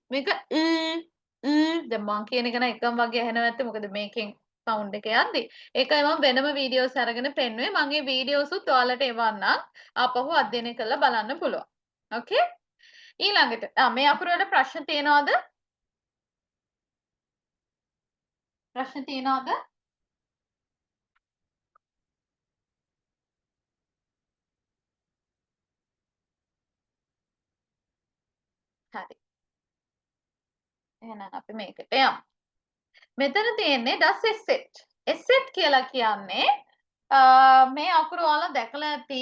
මේක දැන් මං කියන එක නම් එකම වගේ ඇහෙනව නැත්තේ මොකද මේකෙන් සවුන්ඩ් එක යද්දි ඒකයි මම වෙනම වීඩියෝස් අරගෙන පෙන්නුවේ මගේ වීඩියෝස් උත් ඔයාලට එවන්නම් ආපහු අධ්‍යයනය කරලා බලන්න පුළුවන් ඕකේ ඊළඟට මේ අකුර වල ප්‍රශ්න තියනවද හරි එහෙනම් අපි මේකට යමු මෙතන තියෙන්නේ das එසෙට් කියලා කියන්නේ මේ අකුරු ඔයාලා දැකලා ඇති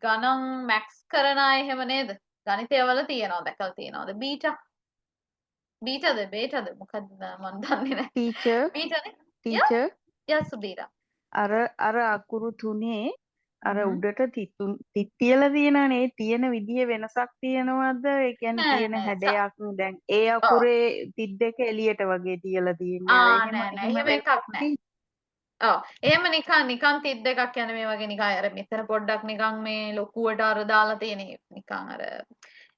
ගණන් මැක්ස් කරන අය එහෙම නේද ගණිතය වල තියෙනවා දැකලා තියෙනවද බීටද මොකද්ද මන් දන්නේ නැහැ teacher යා සුදීරා අර අකුරු තුනේ අර උඩට තිත් තියලා තියෙනනේ ඒ තියෙන විදිය වෙනසක් තියෙනවද ඒ කියන්නේ තියෙන හැඩයක් දැන් ඒ අකුරේ තිත් දෙක එළියට වගේ තියලා තියෙන්නේ එහෙම එකක් නැහැ එහෙම නිකන් තිත් දෙකක් යන මේ වගේ නිකන් අර මෙතන පොඩ්ඩක් නිකන් මේ ලොකුවට අර දාලා තියෙන නිකන් අර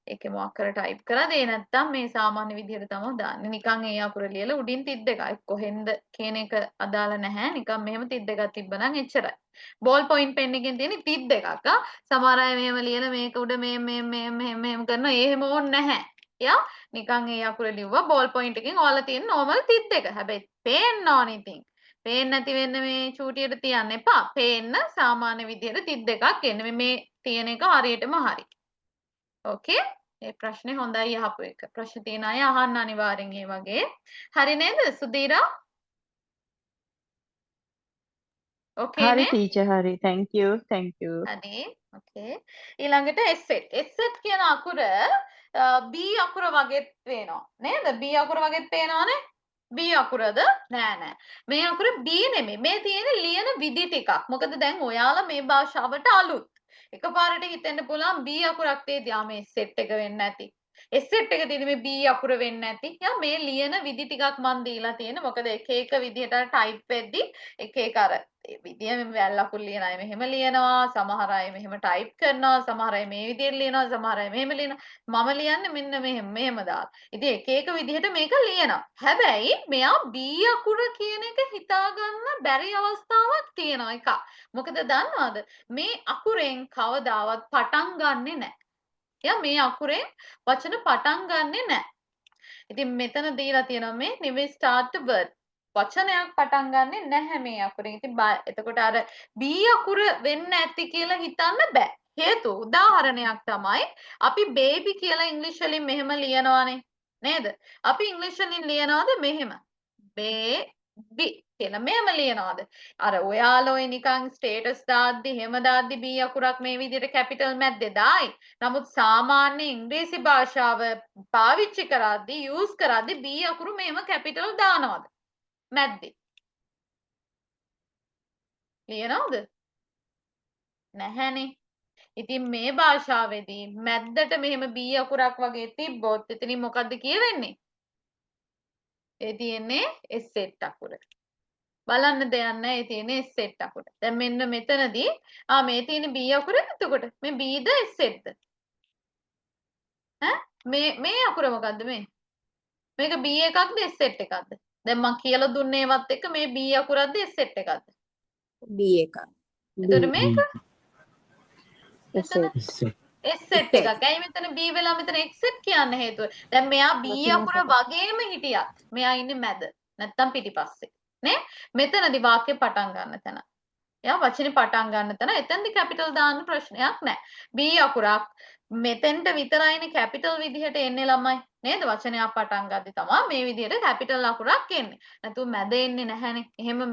ඒකේ මොකක් කර ටයිප් කරලා දෙේ නැත්තම් මේ සාමාන්‍ය විදිහට තමයි දාන්නේ නිකන් ඒ අකුර ලියලා උඩින් තිත් දෙකයි කොහෙන්ද කියන එක අදාළ නැහැ නිකන් මෙහෙම තිත් දෙකක් තිබ්බනම් එච්චරයි බෝල් පොයින්ට් පෙන් එකෙන් තියෙන තිත් දෙකක් සමහර අය මෙහෙම ලියලා මේක උඩ මෙහෙම කරනවා එහෙම ඕනේ නැහැ යා නිකන් ඒ අකුර ලිව්වා බෝල් පොයින්ට් එකෙන් ඔයාලා තියෙන නෝමල් තිත් දෙක හැබැයි පේන්න ඕනේ ඉතින් පේන්නේ නැති වෙන්න මේ චූටියට තියන්න එපා පේන්න සාමාන්‍ය විදිහට තිත් දෙකක් එන්නේ මේ තියෙන එක හරියටම හරි ඕකේ ඒ ප්‍රශ්නේ හොඳයි අහපු එක ප්‍රශ්න තියෙන අය අහන්න අනිවාර්යෙන් ඒ වගේ හරි නේද සුදීරා ඕකේ හරි ටීචර් හරි thank you හරි ඕකේ ඊළඟට එසෙට් කියන අකුර B අකුර වගේ පේනවා නේද B අකුර වගේ පේනවනේ B අකුරද නෑ මේ අකුර B නෙමෙයි මේ තියෙන ලියන විදි ටිකක් මොකද දැන් ඔයාලා මේ භාෂාවට අලුත් එකපාරට හිතෙන්න පුළුවන් B අකුරක් තියදී මේ සෙට් එක වෙන්නේ නැති සෙට් එක තියෙන්නේ මේ B අකුර වෙන්නේ නැති යා මේ ලියන විදි ටිකක් මන් දීලා තියෙන මොකද එක විදිහට ටයිප් වෙද්දි එක අර විදිය මේ වැල් අකුරු ලියන අය මෙහෙම ලියනවා සමහර අය මෙහෙම ටයිප් කරනවා සමහර අය මේ විදිහට ලියනවා සමහර අය මෙහෙම ලියනවා මම ලියන්නේ මෙන්න මෙහෙම දාලා ඉතින් එක විදිහට මේක ලියනවා හැබැයි මෙයා B අකුර කියන එක හිතා ගන්න බැරි අවස්ථාවක් තියෙනවා එක මොකද දන්නවද මේ අකුරෙන් කවදාවත් පටන් ගන්නෙ නැහැ යා මේ අකුරෙන් වචන පටන් ගන්නෙ නැහැ ඉතින් මෙතන දීලා තියෙනවා මේ never start the word වචනයක් පටන් ගන්නෙ නැහැ මේ අකුරෙන්. ඉතින් එතකොට අර B අකුර වෙන්න ඇති කියලා හිතන්න බෑ. හේතුව උදාහරණයක් තමයි අපි baby කියලා ඉංග්‍රීසි වලින් මෙහෙම ලියනවානේ. නේද? අපි ඉංග්‍රීසි වලින් ලියනවාද මෙහෙම. B කියලා මෙහෙම ලියනවාද? අර ඔයාලා ඔය නිකන් ස්ටේටස් දාද්දි එහෙම දාද්දි B අකුරක් මේ විදිහට කැපිටල් මැද්දේ දායි. නමුත් සාමාන්‍ය ඉංග්‍රීසි භාෂාව පාවිච්චි කරද්දි යූස් කරද්දි B අකුරු මෙහෙම කැපිටල් දානවාද? මැද්දේ. ලියනවද? නැහැනේ. ඉතින් මේ භාෂාවේදී මැද්දට මෙහෙම B අකුරක් වගේ තිබ්බොත් එතනින් මොකද්ද කියවෙන්නේ? ඒ තියෙන්නේ S set අකුර. බලන්න දෙයක් නැහැ. ඒ තියෙන්නේ S set අකුර. දැන් මෙන්න මෙතනදී මේ තියෙන B අකුර එතකොට මේ B ද S set ද? මේ අකුර මොකද්ද මේ? මේක B එකක්ද S set එකක්ද? දැන් මම කියලා දුන්නේ ඒවත් එක්ක මේ B අකුරක්ද S set එකක්ද? B එක. එතකොට මේක S set. S set එකක්. ඇයි මෙතන B වෙලා මෙතන X set කියන්න හේතුව? දැන් මෙයා B අකුර වගේම හිටියත් මෙයා ඉන්නේ මැද. නැත්තම් පිටිපස්සේ. නේ? මෙතනදී වාක්‍ය පටන් ගන්න තැන. යා වචනේ පටන් ගන්න තැන එතෙන්දී කැපිටල් දාන්න ප්‍රශ්නයක් නැහැ. B අකුරක් මෙතෙන්ට විතරයිනේ කැපිටල් විදිහට එන්නේ ළමයි. නේද? වචනයක් පටන් ගද්දි තමයි මේ විදිහට කැපිටල් අකුරක් එන්නේ. නැතු මැද එන්නේ නැහැනේ. එහෙම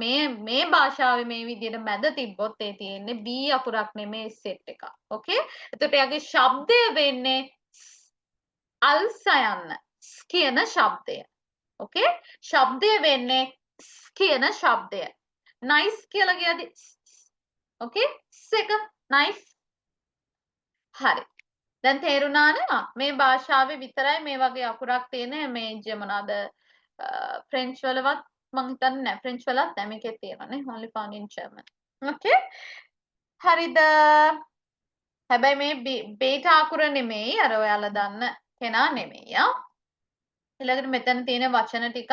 මේ භාෂාවේ මේ විදිහට මැද තිබ්බොත් ඒ තියෙන්නේ B අකුරක් නෙමේ සෙට් එකක්. ඕකේ? එතකොට එයාගේ ශබ්දය වෙන්නේ අල්සයන්න කියන ශබ්දය. ඕකේ? ශබ්දය වෙන්නේ කියන ශබ්දය. nice කියලා කියද්දි ඕකේ? එක nice. හරි. දැන් තේරුණානේ මේ භාෂාවේ විතරයි මේ වගේ අකුරක් තියෙන මේ මොනවාද ෆ්‍රෙන්ච් වලවත් මම හිතන්නේ නැහැ ෆ්‍රෙන්ච් වලත් නැහැ මේකේ තියෙනනේ only found in German. ඕකේ? හරිද? හැබැයි මේ බීටා අකුර නෙමෙයි අර ඔයාලා දන්න කෙනා නෙමෙයි යා. ඊළඟට මෙතන තියෙන වචන ටික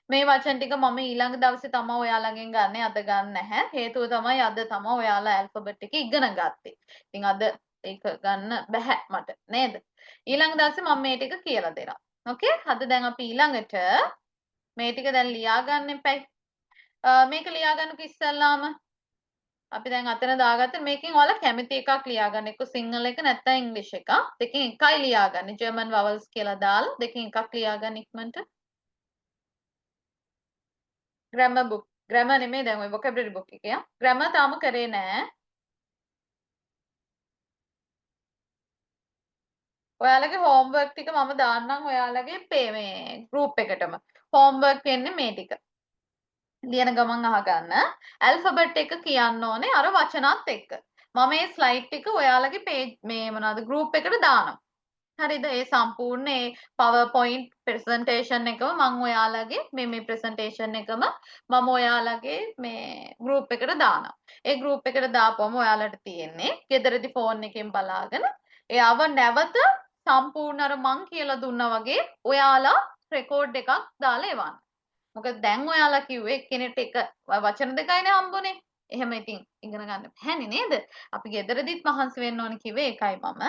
මේ වචන ටික මම ඊළඟ දවසේ තමයි ඔයාලගෙන් ගන්න අද ගන්න නැහැ. හේතුව තමයි අද තමයි ඔයාලා ඇල්ෆබෙට් එක ඉගෙන ගත්තේ. ඉතින් අද ඒක ගන්න බෑ මට නේද? ඊළඟ දවසේ මම මේ ටික කියලා දෙනවා. ඕකේ? අද දැන් අපි ඊළඟට මේ ටික දැන් ලියා ගන්න එපයි. මේක ලියා ගන්නකො ඉස්සල්ලාම අපි දැන් අතන දාගත්ත මේකෙන් ඔයාලා කැමති එකක් ලියා ගන්න. එක්ක සිංහල එක නැත්නම් ඉංග්‍රීසි එක. දෙකෙන් එකයි ලියා ගන්න. ජර්මන් vowels කියලා දාලා දෙකෙන් එකක් ලියා ගන්න ඉක්මනට. grammar book. grammar නෙමෙයි දැන් ඔය vocabulary book එක යා. grammar තාම කරේ නෑ. ඔයාලගේ homework ටික මම දාන්නම් ඔයාලගේ මේ group එකටම. homework වෙන්නේ මේ ටික. ලියන ගමන් අහගන්න. alphabet එක කියන්න ඕනේ අර වචනත් එක්ක. මම මේ slide ටික ඔයාලගේ page මේ මොනවාද group එකට දානවා. හරිද? ඒ සම්පූර්ණ ඒ PowerPoint presentation එකම මම ඔයාලගේ මේ presentation එකම මම ඔයාලගේ මේ group එකට දානවා. ඒ group එකට දාපුවම ඔයාලට තියෙන්නේ ගෙදරදී phone එකෙන් බලාගෙන එයාව නැවත සම්පූර්ණ අර මං කියලා දුන්නා වගේ ඔයාලා record එකක් දාලා එවන්න. මොකද දැන් ඔයාලා කිව්වේ එක්කෙනෙක්ට එක වචන දෙකයිනේ හම්බුනේ. එහෙම ඉතින් ඉගෙන ගන්න බැහැනේ නේද? අපි ගෙදරදිත් මහන්සි වෙන්න ඕනේ කිව්වේ ඒකයි මම.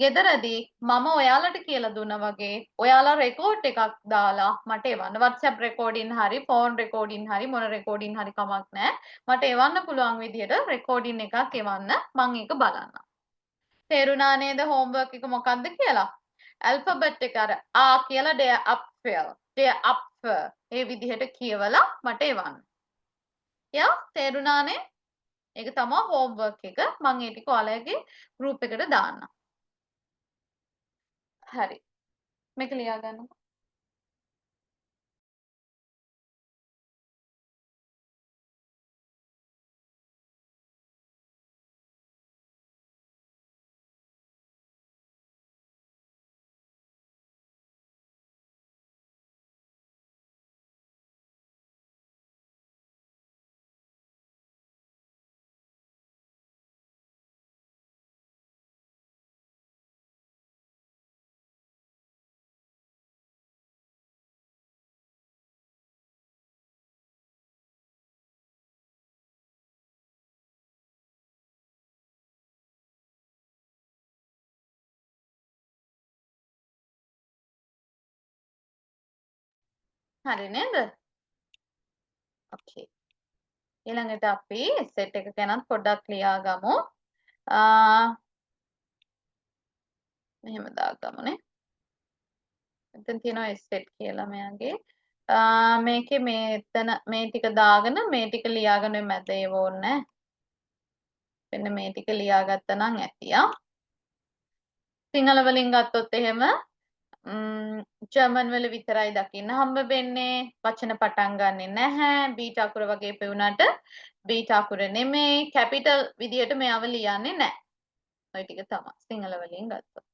ගෙදරදී මම ඔයාලට කියලා දුන්නා වගේ ඔයාලා රෙකෝඩ් එකක් දාලා මට එවන්න. WhatsApp රෙකෝඩින් හරි, ෆෝන් රෙකෝඩින් හරි, මොන රෙකෝඩින් හරි කමක් නැහැ. මට එවන්න පුළුවන් විදිහට රෙකෝඩින් එකක් එවන්න මම ඒක බලන්නම්. තේරුණා නේද homework එක මොකක්ද කියලා? alphabet එක අර ආ කියලා der Apfel, der Apfel ඒ විදිහට කියවලා මට එවන්න. යා තේරුණානේ? ඒක තමයි homework එක. මම ඒ ටික ඔයාලගේ group එකට දාන්නම්. හරි. මේක ලියා ගන්නකො. හරි නේද? ඔකේ. ඊළඟට අපි set එක ගැනත් පොඩ්ඩක් ලියා ගමු. මෙහෙම දාගමුනේ. මෙතන තියෙනවා set කියලා මෙයාගේ. මේකේ මෙතන මේ ටික දාගෙන මේ ටික ලියාගෙන මැද ඒව ඕනේ. මෙන්න මේ ටික ලියාගත්තා නම් ඇති සිංහල වලින් ගත්තොත් එහෙම ජර්මන් වල විතරයි දකින්න හම්බ වෙන්නේ. වචන පටන් ගන්නෙ නැහැ. බීට අකුර වගේ පෙවුනට බීට අකුර නෙමෙයි. කැපිටල් විදියට මෙයව ලියන්නේ නැහැ. ඔය ටික තමයි සිංහල වලින් ගත්තොත්.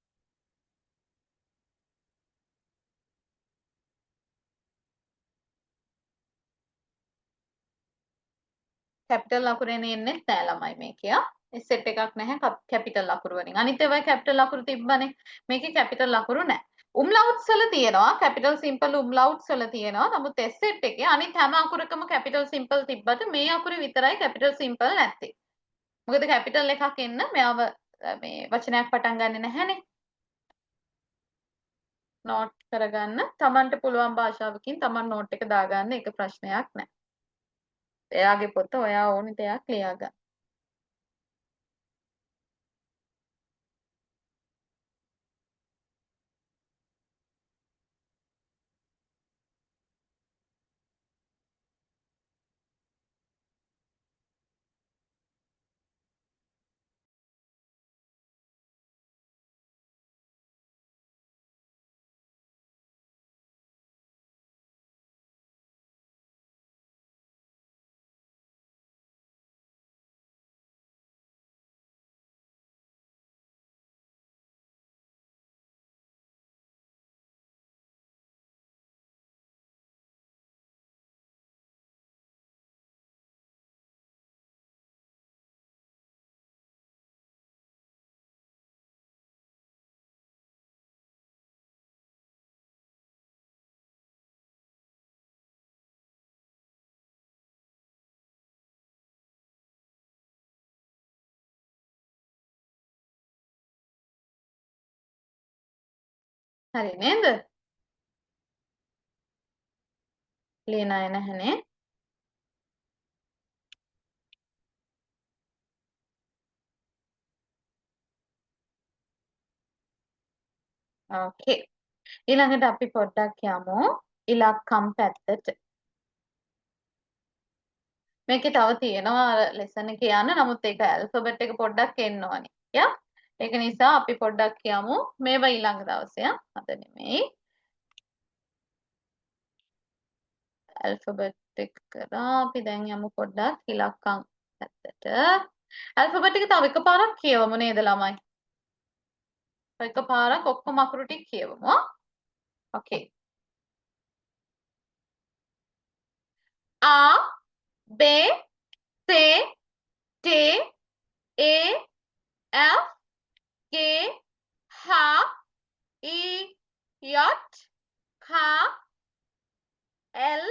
කැපිටල් අකුරෙන් එන්නේ නැහැ ළමයි මේකේ. සෙට් එකක් නැහැ කැපිටල් අකුරු වලින්. අනිත් ඒවා කැපිටල් අකුරු තිබ්බනේ. මේකේ කැපිටල් අකුරු නැහැ. උම්ලවුට්ස් වල තියෙනවා කැපිටල් සිම්පල් උම්ලවුට්ස් වල තියෙනවා. නමුත් සෙට් එකේ අනිත් හැම අකුරකම කැපිටල් සිම්පල් තිබ්බට මේ අකුරේ විතරයි කැපිටල් සිම්පල් නැත්තේ. මොකද කැපිටල් එකක් එන්න මෙයාව මේ වචනයක් පටන් ගන්නෙ නැහැනේ. නෝට් කරගන්න. Tamanට පුළුවන් භාෂාවකින් Taman නෝට් එක දාගන්න. ඒක ප්‍රශ්නයක් නැහැ. එයාගේ පොත ඔයා ඕනි දෙයක් ලියා ගන්න. හරි නේද? ලියන අය නැහනේ. ඕකේ. ඊළඟට අපි පොඩ්ඩක් යමු ඉලක්කම් පැත්තට. මේකේ තව තියෙනවා ලෙසන් එක යන්න. නමුත් ඒක ඇල්ෆබෙට් එක පොඩ්ඩක් එන්න ඕනේ. යා. ඒක නිසා අපි පොඩ්ඩක් යමු මේවා ඊළඟ දවසේ. අද නෙමෙයි. ඇල්ෆබෙට් එක කරා අපි දැන් යමු පොඩ්ඩක් ඉලක්කම් පැත්තට. ඇල්ෆබෙට් එක තව එකපාරක් කියවමු නේද ළමයි? එකපාරක් ඔක්කොම අකුරු ටික කියවමු. ඕකේ. A B C D E F G H I J K L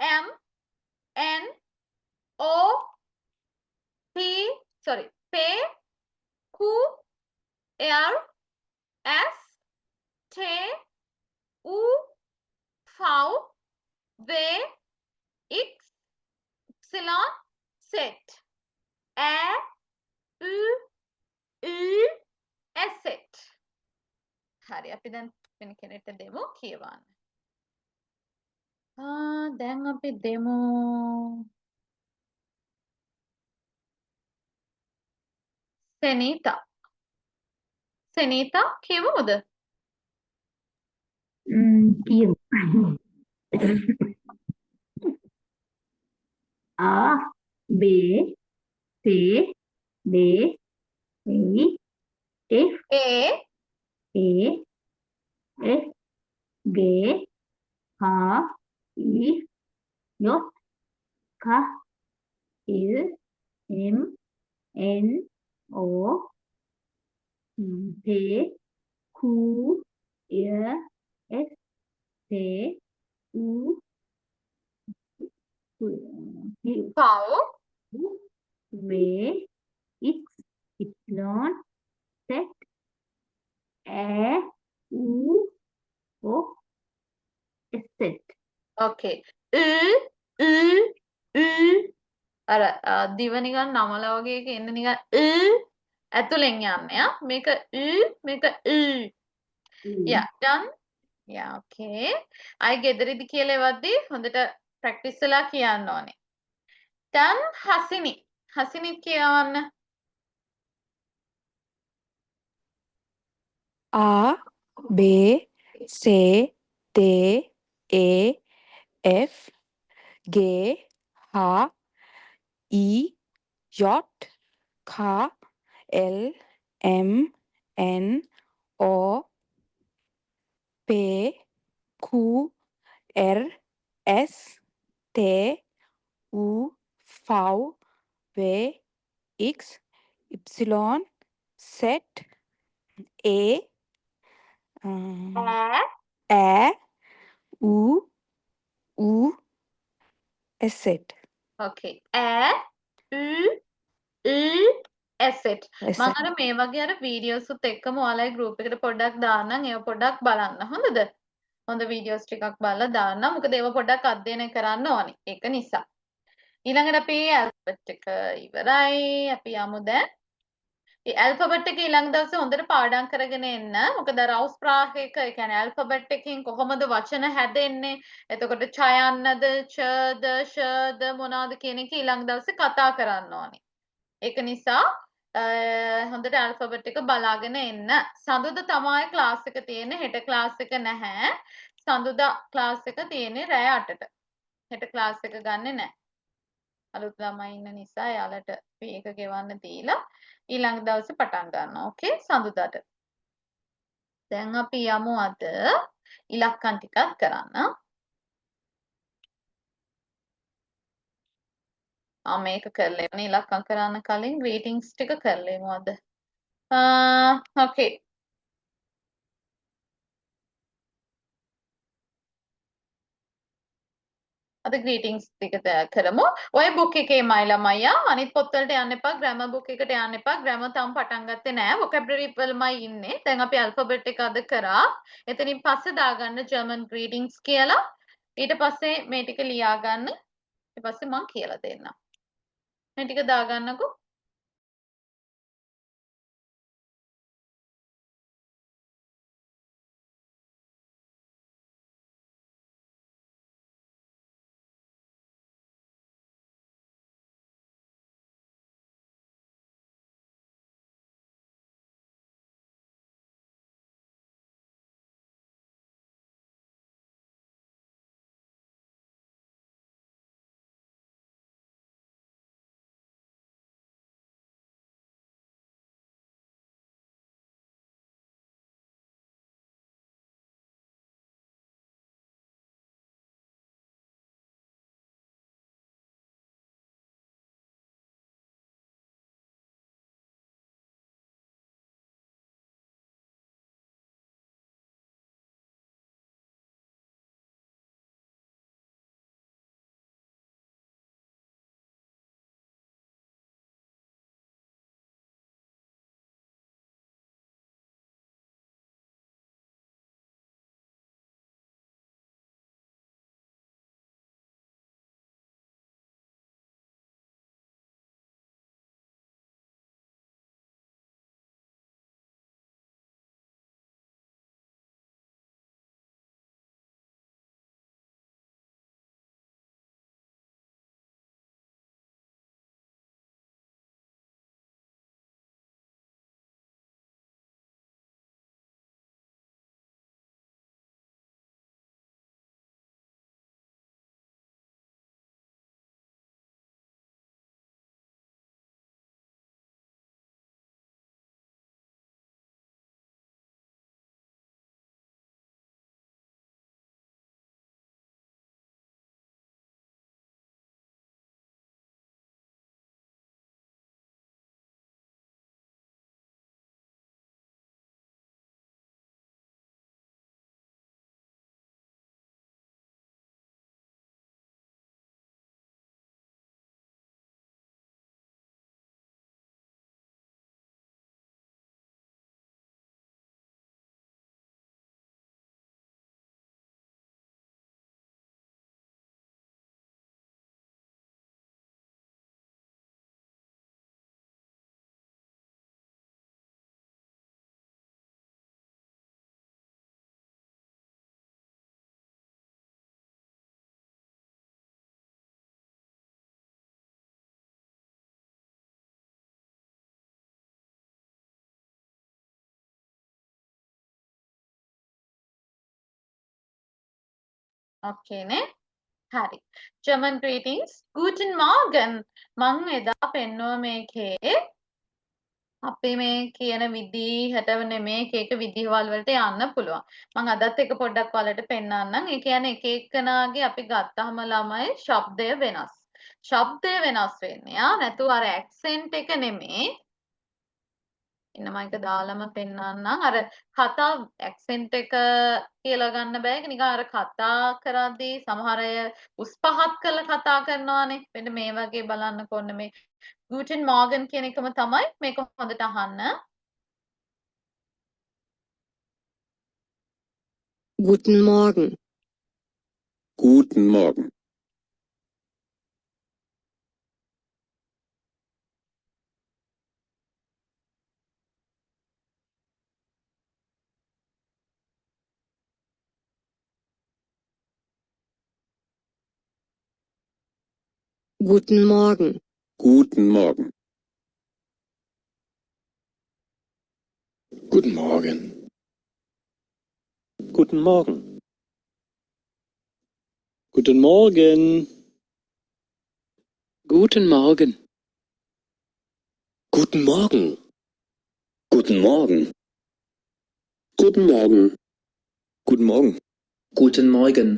M N O P P Q R S T U V W X Y Z Ä U U S Z. හරි අපි දැන් වෙන කෙනෙක්ට දෙමු කියවන්න. දැන් අපි දෙමු සෙනීතා. සෙනීතා කියවමුද? කියමු. A B C D E F A A F G H I J K L M N O P Q R S T U Pau V X Y Z Ä U O S Z. ඕකේ. අර දිව නිකන් නමල වගේ එක එන්න නිකන් ඇතුලෙන් යන්නේ මේක මේක yeah done. Yeah, okay. අය ගෙදරදි කියලා එවද්දි හොඳට ප්‍රැක්ටිස් වෙලා කියන්න ඕනේ. දැන් හසිනි. හසිනිත් කියවන්න. A, B, C, D, E, F, G, H, I, J, K, L, M, N, O, P, Q, R, S, T, U, V, W, X, Y, Z, A, Ä, U, U, Z. Okay. ඈ asset මම Asset. අර මේ වගේ අර videos උත් එක්කම ඔයාලගේ group එකට පොඩ්ඩක් දාන්නම් ඒව පොඩ්ඩක් බලන්න හොඳද හොඳ වීඩියෝස් ටිකක් බලලා දාන්නම් මොකද ඒව පොඩ්ඩක් අධ්‍යයනය කරන්න ඕනි ඒක නිසා ඊළඟට අපි ඇල්ෆබෙට් එක ඉවරයි අපි යමු දැන් ඒ ඇල්ෆබෙට් එක ඊළඟ දවසේ හොඳට පාඩම් කරගෙන එන්න මොකද අර අවස්ප්‍රාහයක ඒ කියන්නේ ඇල්ෆබෙට් එකකින් කොහොමද වචන හැදෙන්නේ එතකොට ඡයන්නද ඡද ෂද මොනවාද කියන එක ඊළඟ දවසේ කතා කරන්න ඕනි ඒක නිසා හොඳට ඇල්ෆබෙට් එක බලාගෙන එන්න. සඳුදා තමයි ක්ලාස් එක තියෙන්නේ. හෙට ක්ලාස් එක නැහැ. සඳුදා ක්ලාස් එක තියෙන්නේ රෑ 8ට. හෙට ක්ලාස් එක ගන්නෙ නැහැ. අලුත් ළමයි ඉන්න නිසා එයාලට fee එක ගෙවන්න දීලා ඊළඟ දවසේ පටන් ගන්නවා. ඕකේ සඳුදාට. දැන් අපි යමු අද ඉලක්කම් ටිකක් කරන්න. මේක කරලා එන්න ඉලක්කම් කරන්න කලින් greetings ටික කරලෙමු අද. ඕකේ. අද greetings ටික කරමු. ඔය book එකේමයි ළමයියා අනිත් පොත්වලට යන්න එපා. grammar book එකට යන්න එපා. grammar තාම පටන් ගත්තේ නෑ. vocabulary වලමයි ඉන්නේ. දැන් අපි alphabet එක අද කරා. එතනින් පස්සේ දාගන්න German greetings කියලා. ඊට පස්සේ මේ ටික ලියා ගන්න. ඊට පස්සේ මම කියලා දෙන්නම්. මේ ටික දාගන්නකෝ. Okay නේ? හරි. German greetings. Guten Morgen. මං එදා පෙන්නුව මේකේ අපි මේ කියන විදිහට නෙමේ එක එක විදිහවල් වලට යන්න පුළුවන්. මම අදත් එක පොඩ්ඩක් ඔයාලට පෙන්නන්නම්. ඒ කියන්නේ එක එකනාගේ අපි ගත්තාම ළමයි ශබ්දය වෙනස්. ශබ්දය වෙනස් වෙන්නේ. නැතුව අර ඇක්සෙන්ට් එක නෙමේ. ඉන්න මම එක දාලම පෙන්නන්නම්. අර කතා ඇක්සෙන්ට් එක කියලා ගන්න බෑ. ඒක නිකන් අර කතා කරද්දී සමහර අය උස් පහත් කරලා කතා කරනවානේ. මෙන්න මේ වගේ බලන්න කොන්න මේ Guten Morgen කියන එකම තමයි මේක හොඳට අහන්න. Guten Morgen. Guten Morgen. Guten Morgen. Guten Morgen. Guten Morgen. Guten Morgen. Guten Morgen. Guten Morgen. Guten Morgen. Guten Morgen. Guten Morgen. Guten Morgen. Guten Morgen.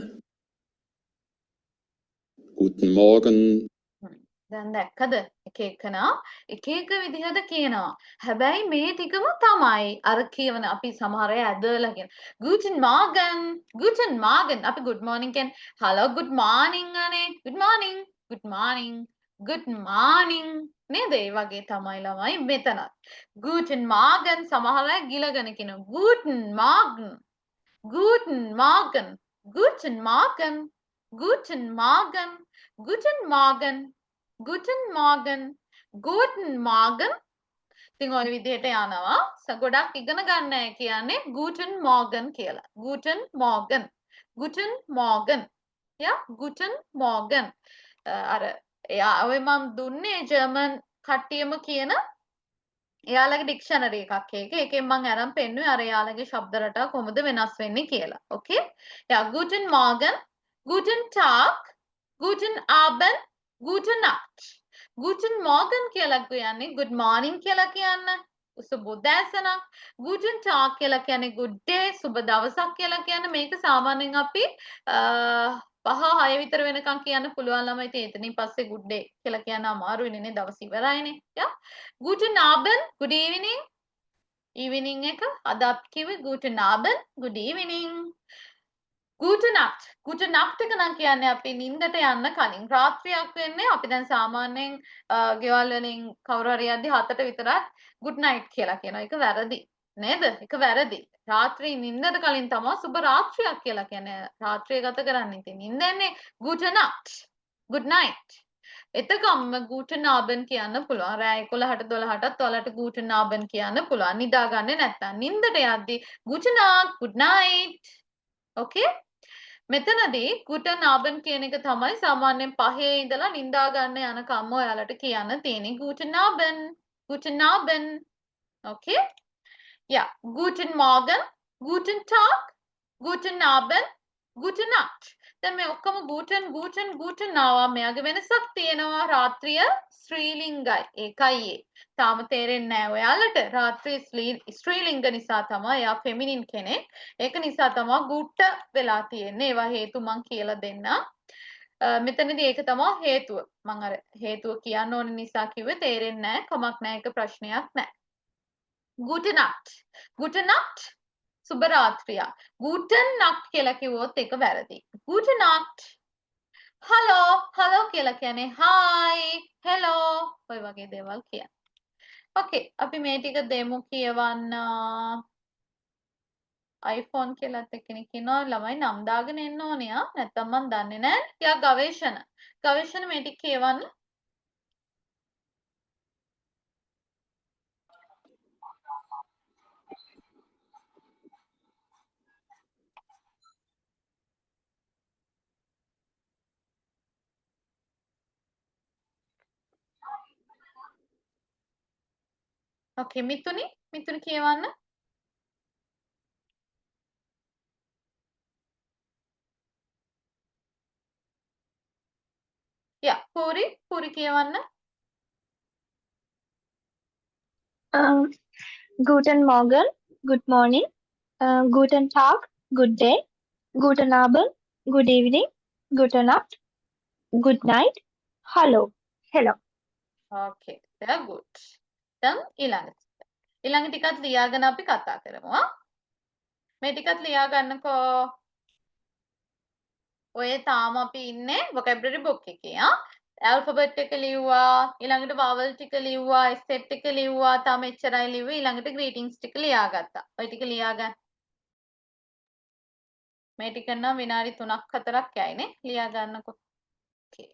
Guten Morgen. දැන් දැක්කද එක එකනා එක එක විදිහට කියනවා. හැබැයි මේ ටිකම තමයි අර කියවන අපි සමහර අය ඇදලා කියන Guten Morgen Guten Morgen අපි good morning කියන hello good morning අනේ good morning good morning good morning නේද ඒ වගේ තමයි ළමයි මෙතනත් Guten Morgen සමහර අය ගිලගෙන කියනවා Guten Morgen Guten Morgen Guten Morgen Guten Morgen Guten Morgen Guten Morgen. Guten Morgen. ඉතින් ඔය විදිහට යනවා. ගොඩක් ඉගෙන ගන්න අය කියන්නේ Guten Morgen කියලා. Guten Morgen. Guten Morgen. Yeah, Guten Morgen. අර එයා ඔය මම දුන්නේ ජර්මන් කට්ටියම කියන එයාලගේ ඩික්ෂනරි එකක් ඒක. ඒකෙන් මම අරන් පෙන්නුවේ අර එයාලගේ ශබ්ද රටාව කොහොමද වෙනස් වෙන්නේ කියලා. Okay? Yeah, Guten Morgen. Guten Tag. Guten Abend. Guten Nacht. Guten Morgen කියලා කියන්නේ good morning කියලා කියන්න. සුබ උදෑසනක්. Guten Tag කියලා කියන්නේ good day සුබ දවසක් කියලා කියන්නේ මේක සාමාන්‍යයෙන් අපි 5-6 විතර වෙනකන් කියන්න පුළුවන් ළමයි. ඉතින් එතනින් පස්සේ good day කියලා කියන්න අමාරුයිනේ නේ දවස් ඉවරයිනේ. Yeah. Guten Abend good evening. Evening එක අද අපි කිව්වේ Guten Abend good evening. Gute Nacht. Gute Nacht එක නම් කියන්නේ අපි නිින්දට යන්න කලින් රාත්‍රියක් වෙන්නේ අපි දැන් සාමාන්‍යයෙන් ගෙවල් වලින් කවුරු හරි යද්දි 7ට විතර good night කියලා කියනවා. ඒක වැරදි. නේද? ඒක වැරදි. රාත්‍රී නිින්දට කලින් තමයි සුබ රාත්‍රියක් කියලා කියන්නේ. රාත්‍රිය ගත කරන්නේ. ඉතින් නිින්ද එන්නේ Gute Nacht. Good night. එතකම්ම Guten Abend කියන්න පුළුවන්. රෑ 11ට 12ටත් ඔයාලට Guten Abend කියන්න පුළුවන්. නිදාගන්නේ නැත්නම් නිින්දට යද්දි Gute Nacht, good night. Okay? මෙතනදී Guten Abend කියන එක තමයි සාමාන්‍යයෙන් 5 ඉඳලා නිදා ගන්න යනකම් ඔයාලට කියන්න තියෙන්නේ Guten Abend. Guten Abend. Okay? Yeah. Guten Morgen. Guten Tag. Guten Abend. Guten Nacht. දැන් මේ ඔක්කොම Guten ආවා. මෙයාගේ වෙනසක් තියෙනවා. රාත්‍රිය ස්ත්‍රීලිංගයි. ඒකයි ඒ. තාම තේරෙන්නේ නැහැ ඔයාලට. රාත්‍රිය ස්ත්‍රීලිංග නිසා තමයි එයා ෆෙමිනින් කෙනෙක්. ඒක නිසා තමයි ගුට්ට වෙලා තියෙන්නේ. ඒවා හේතු මං කියලා දෙන්නම්. මෙතනදී ඒක තමයි හේතුව. මං අර හේතුව කියන්න ඕන නිසා කිව්වේ තේරෙන්නේ නැහැ. කමක් නැහැ. ඒක ප්‍රශ්නයක් නැහැ. Gute Nacht. Gute Nacht. සුබ රාත්‍රිය. Guten Nacht කියලා කිව්වොත් ඒක වැරදි. Gute Nacht. Hello. Hello කියලා කියන්නේ hi. Hello. ඔය වගේ දේවල් කියන්න. Okay. අපි මේ ටික දෙමු කියවන්න. iPhone කියලාත් එක්කෙනෙක් ඉන්නවා ළමයි නම් දාගෙන එන්න ඕනේ නැත්නම් මම දන්නේ නැහැ. යා ගවේෂණ මේ ටික කියවන්න. Okay මිතුනි කියවන්න. පූරි කියවන්න. Guten Morgen, good morning. Guten Tag, good day. Guten Abend, good evening. Gute Nacht, good night. Hello, hello. Okay, very good. දැන් ඊළඟ ටිකත් ලියාගෙන අපි කතා කරමු. මේ ටිකත් ලියා ගන්නකෝ. ඔය තාම අපි ඉන්නේ vocabulary book එකේ. alphabet එක ලිව්වා, ඊළඟට vowel ටික ලිව්වා, set එක ලිව්වා, තාම එච්චරයි ලිව්වේ. ඊළඟට greetings ටික ලියාගත්තා. ඔය ටික ලියාගන්න. මේ ටික නම් විනාඩි 3ක් 4ක් යයිනේ. ලියා ගන්නකෝ. Okay.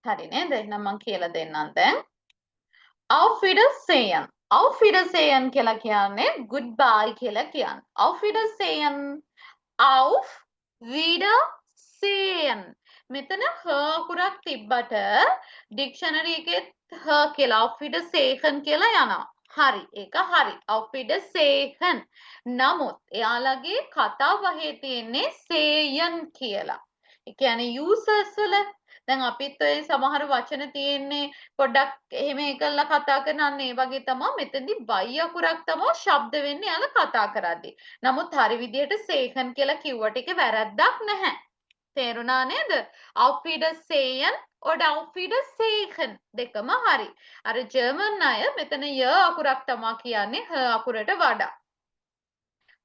හරි නේද? එහෙනම් මම කියලා දෙන්නම් දැන්. Auf Wiedersehen. Auf Wiedersehen කියලා කියන්නේ goodbye කියලා කියන්නේ. Auf Wiedersehen. Auf Wiedersehen. මෙතන her අකුරක් තිබ්බට dictionary එකේ her කියලා Auf Wiedersehen කියලා යනවා. හරි. ඒක හරි. Auf Wiedersehen. නමුත් එයාලගේ කතා වහේ තියෙන්නේ සේයන් කියලා. ඒ කියන්නේ users වල දැන් අපිත් ඔය සමහර වචන තියෙන්නේ පොඩ්ඩක් එහෙම එකලා කතා කරන අන්න ඒ වගේ තමයි මෙතෙන්දි y අකුරක් තමයි ශබ්ද වෙන්නේ යාලා කතා කරද්දී. නමුත් හරි විදිහට සේහන් කියලා කිව්වට ඒක වැරද්දක් නැහැ. තේරුණා නේද? Auf Wiedersehen oder Auf Wiedersehen දෙකම හරි. අර ජර්මන් අය මෙතන ය අකුරක් තමයි කියන්නේ h අකුරට වඩා.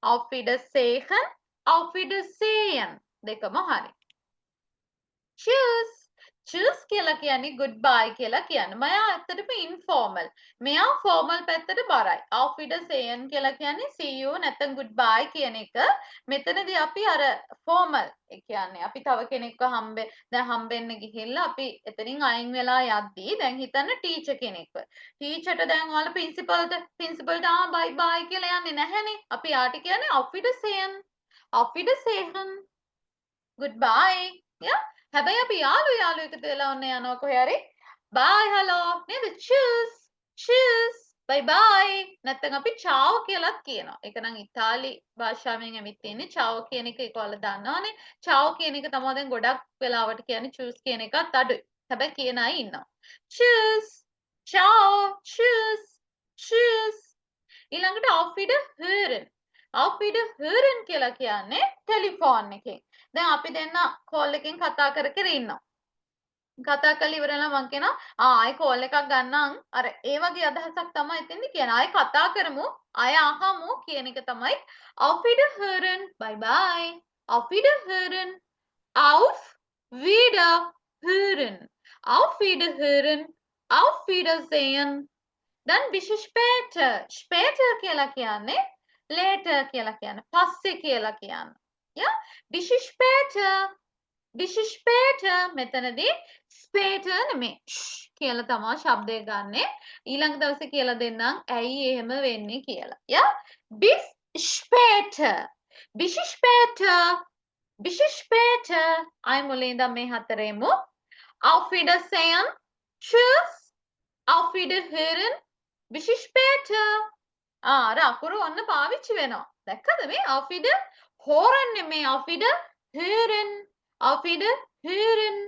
Auf Wiedersehen, Auf Wiedersehen දෙකම හරි. Tschüss. Tschüss කියලා කියන්නේ goodbye කියලා කියන්නේ. මම ඇත්තටම informal. මෙයා formal පැත්තට බරයි. Auf Wiedersehen කියලා කියන්නේ see you නැත්නම් goodbye කියන එක. මෙතනදී අපි අර formal ඒ කියන්නේ අපි තව කෙනෙක්ව හම්බෙන්න ගිහිල්ලා අපි එතනින් අයින් වෙලා යද්දී දැන් හිතන්න ටීචර් කෙනෙක්ව. ටීචර්ට දැන් ඔයාලා ප්‍රින්සිපල්ට bye bye කියලා යන්නේ නැහැනේ. අපි යාට කියන්නේ Auf Wiedersehen. Auf Wiedersehen. Goodbye. Yeah. හැබැයි අපි යාළුවෝ එකතු වෙලා ඔන්න යනවා කොහේ හරි bye hello නේද choose choose bye bye නැත්නම් අපි ciao කියලාත් කියනවා. ඒක නම් ඉතාලි භාෂාවෙන් ඇවිත් තියෙන්නේ ciao කියන එක ඒක ඔයාලා දන්නවනේ. ciao කියන එක තමයි දැන් ගොඩක් වෙලාවට කියන්නේ choose කියන එකත් අඩුයි. හැබැයි කියන අය ඉන්නවා. choose ciao choose choose ඊළඟට auf Wiederhören auf Wiederhören කියලා කියන්නේ ටෙලිෆෝන් එකෙන්. දැන් අපි දෙන්න කෝල් එකෙන් කතා කර කර ඉන්නවා. කතා කරලා ඉවරලා මං කියනවා ආයෙ කෝල් එකක් ගන්නම්. අර ඒ වගේ අදහසක් තමයි එතෙන්දි කියන්නේ. ආයෙ කතා කරමු, ආයෙ අහමු කියන එක තමයි Auf Wiederhören. Bye bye. Auf Wiederhören. Auf Wiederhören. Auf Wiederhören. Auf Wiedersehen. Dann bis später. Später කියලා කියන්නේ later කියලා කියන්නේ. පස්සේ කියලා කියන්නේ. Ja, bis später. Bis später. මෙතනදී später නෙමෙයි. කියලා තමයි ශබ්දය ගන්නෙ. ඊළඟ දවසේ කියලා දෙන්නම් ඇයි එහෙම වෙන්නේ කියලා. Ja, bis später. Bis später. Bis später. අය මුලින් ඉඳන් මේ හතරේමු. Auf Wiedersehen. Tschüss. Auf Wiederhören. Bis später. අර අකුරු ඔන්න පාවිච්චි වෙනවා. දැක්කද මේ Auf Wiederhören නෙමෙයි Auf Wiederhören. Auf Wiederhören.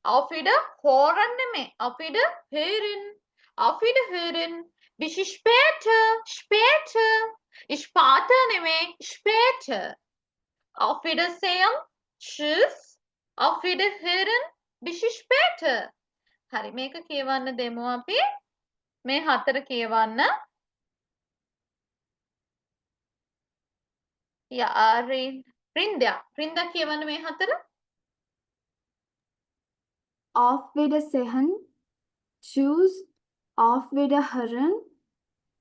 Auf Wiederhören නෙමෙයි Auf Wiederhören. Auf Wiederhören. Bis später. Später. Später නෙමෙයි später. Auf Wiedersehen. Tschüss. Auf Wiederhören. Bis später. හරි මේක කියවන්න දෙමු අපි. මේ හතර කියවන්න. Ja, Rinda කියවන්න මේ හතර. Auf Wiedersehen, Tschüss, auf Wiederhören,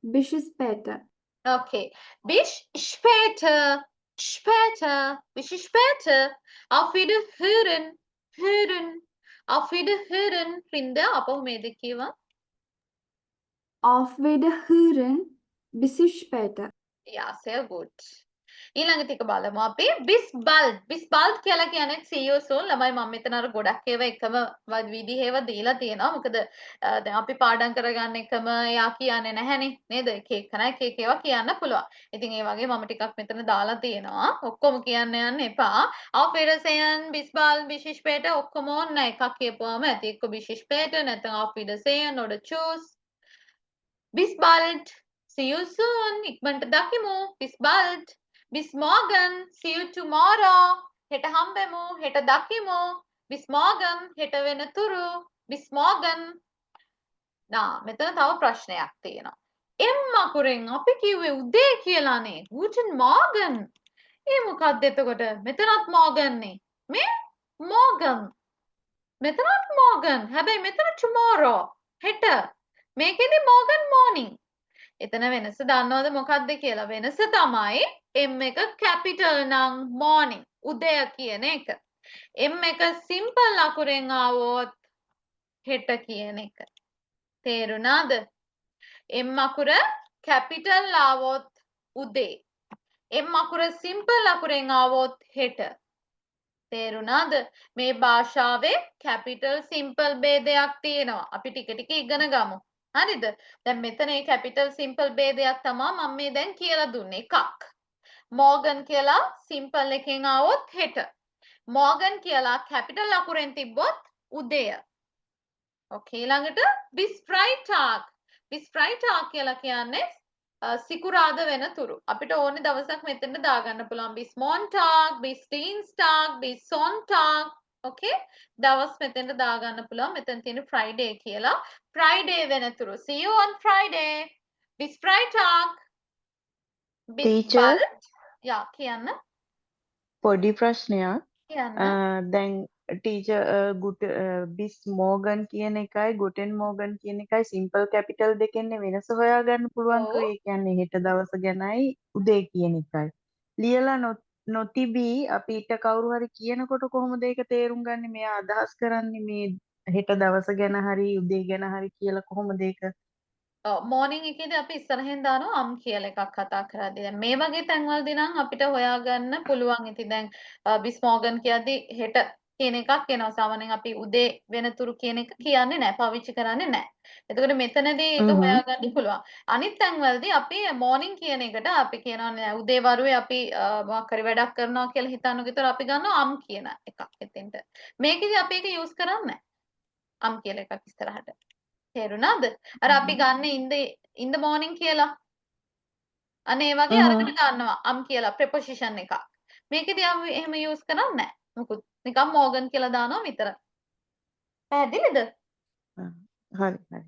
bis später. Okay. Bis später. Später. Bis später. Auf Wiederhören. Hören. Auf Wiederhören. Rinda අපහු මේ දෙක කියවන්න. Auf Wiederhören, bis später. Ja, sehr gut. ඊළඟ ටික බලමු අපි bis bald කියලා කියන්නේ see you soon ළමයි මම මෙතන අර ගොඩක් ඒවා එකම විදිහේව දීලා තියෙනවා මොකද දැන් අපි පාඩම් කරගන්න එකම එයා කියන්නේ නැහැනේ නේද එක එක ඒවා කියන්න පුළුවන් ඉතින් ඒ වගේ මම ටිකක් මෙතන දාලා තියෙනවා ඔක්කොම කියන්න යන්න එපා auf Wiedersehen bis bald bis später ඔක්කොම ඕන එකක් කියපුවාම ඇති එක්ක bis später නැත්නම් auf Wiedersehen oder tschüss bis bald see you soon ඉක්මනට දකිමු bis bald bis morgen see you tomorrow හෙට හම්බෙමු හෙට දකිමු bis morgen හෙට වෙනතුරු bis morgen මෙතන තව ප්‍රශ්නයක් තියෙනවා M අකුරෙන් අපි කිව්වේ උදේ කියලානේ guten morgen ඒ මොකක්ද එතකොට මෙතනත් morgen නේ මේ morgen මෙතනත් morgen හැබැයි මෙතන tomorrow හෙට මේකෙදි morgen morning එතන වෙනස දන්නවද මොකක්ද කියලා වෙනස තමයි M එක capital නම් morning උදය කියන එක M එක simple අකුරෙන් ආවොත් හෙට කියන එක තේරුණාද M අකුර capital ආවොත් උදේ M අකුර simple අකුරෙන් ආවොත් හෙට තේරුණාද මේ භාෂාවේ capital simple ભેදයක් තියෙනවා අපි ටික ටික ඉගෙන ගමු හරිද දැන් මෙතන මේ capital simple ભેදයක් තමයි මම මේ දැන් කියලා දුන්නේ එකක් morgan කියලා simple එකෙන් ආවොත් හෙට morgan කියලා capital අකුරෙන් තිබ්බොත් උදය ඕකේ ළඟට bis Freitag කියලා කියන්නේ සිකුරාද වෙනතුරු අපිට ඕනේ දවසක් මෙතෙන්ට දාගන්න පුළුවන් bis Montag bis Dienstag bis Sonntag ඕකේ දවස් මෙතෙන්ට දාගන්න පුළුවන් මෙතන තියෙන Friday කියලා Friday වෙනතුරු see you on Friday bis Freitag bis Teacher? bald යා කියන්න පොඩි ප්‍රශ්නයක් කියන්න දැන් ටීචර් bis morgan කියන එකයි guten morgan කියන එකයි simple capital දෙකෙන්නේ වෙනස හොයාගන්න පුළුවන්කෝ ඒ කියන්නේ හෙට දවස ගැනයි උදේ කියන එකයි ලියලා නොතිබී අපිට කවුරු හරි කියනකොට කොහොමද ඒක තේරුම් ගන්නේ මෙයා අදහස් කරන්නේ මේ හෙට දවස ගැන හරි උදේ ගැන හරි කියලා කොහොමද ඒක morning එකේදී අපි ඉස්සරහෙන් දානවා am කියලා එකක් කතා කරද්දී දැන් මේ වගේ තැන්වලදී නම් අපිට හොයාගන්න පුළුවන් ඉතින් දැන් bis morgen කියද්දී හෙට කියන එකක් එනවා සාමාන්‍යයෙන් අපි උදේ වෙනතුරු කියන එක කියන්නේ නැහැ පාවිච්චි කරන්නේ නැහැ එතකොට මෙතනදී ඒක හොයාගන්න පුළුවන් අනිත් තැන්වලදී අපි morning කියන එකට අපි කියනවා නෑ උදේ වරුවේ අපි මොකක් හරි වැඩක් කරනවා කියලා හිතන්නකෝ ඒතර අපි ගන්නවා am කියන එකක් එතෙන්ට මේකෙදි අපි ඒක use කරන්නේ නැහැ am කියලා එකක් ඉස්සරහට තේරුණාද අර අපි ගන්න in the morning කියලා අනේ ඒ වගේ අරගෙන ගන්නවා am කියලා preposition එකක් මේකෙදී අපි එහෙම use කරන්නේ නැහැ මොකද නිකම් morgan කියලා දානවා විතරයි පැහැදිලිද හරි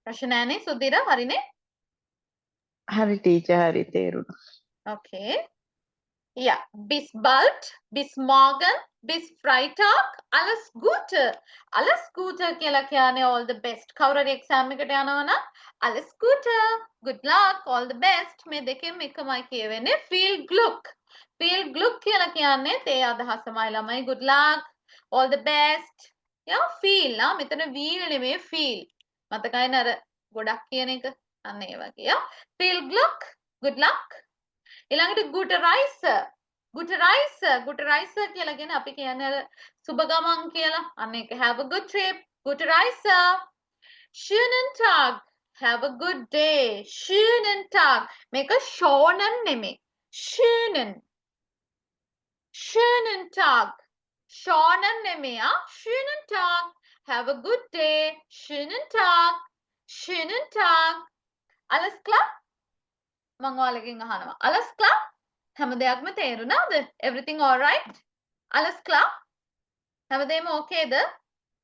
ප්‍රශ්න නැනේ සුධිර හරිනේ හරි ටීචර් හරි තේරුණා okay ja bis bald bis morgen bis Freitag alles Gute කියලා කියන්නේ all the best කවුරු හරි exam එකට යනවා නම් alles Gute good luck all the best මේ දෙකෙන් එකමයි කියවෙන්නේ feel glück කියලා කියන්නේ තේ අදහසමයි ළමයි good luck all the best යා feel නා මෙතන feel නෙමෙයි feel මතකයි නේද ගොඩක් කියන එක අන්න ඒ වගේ යා feel glück good luck ඊළඟට good reise කියලා කියන්නේ අපි කියන්නේ සුබ ගමන් කියලා අන්න ඒක have a good trip good reise schönen Tag have a good day schönen Tag මේක schönen නෙමෙයි schönen Tag schönen නෙමෙයි schönen Tag have a good day schönen Tag alles klar මම ඔයාලගෙන් අහනවා alles klar හැම දෙයක්ම තේරුණාද everything all right alles klar හැමදේම ඕකේද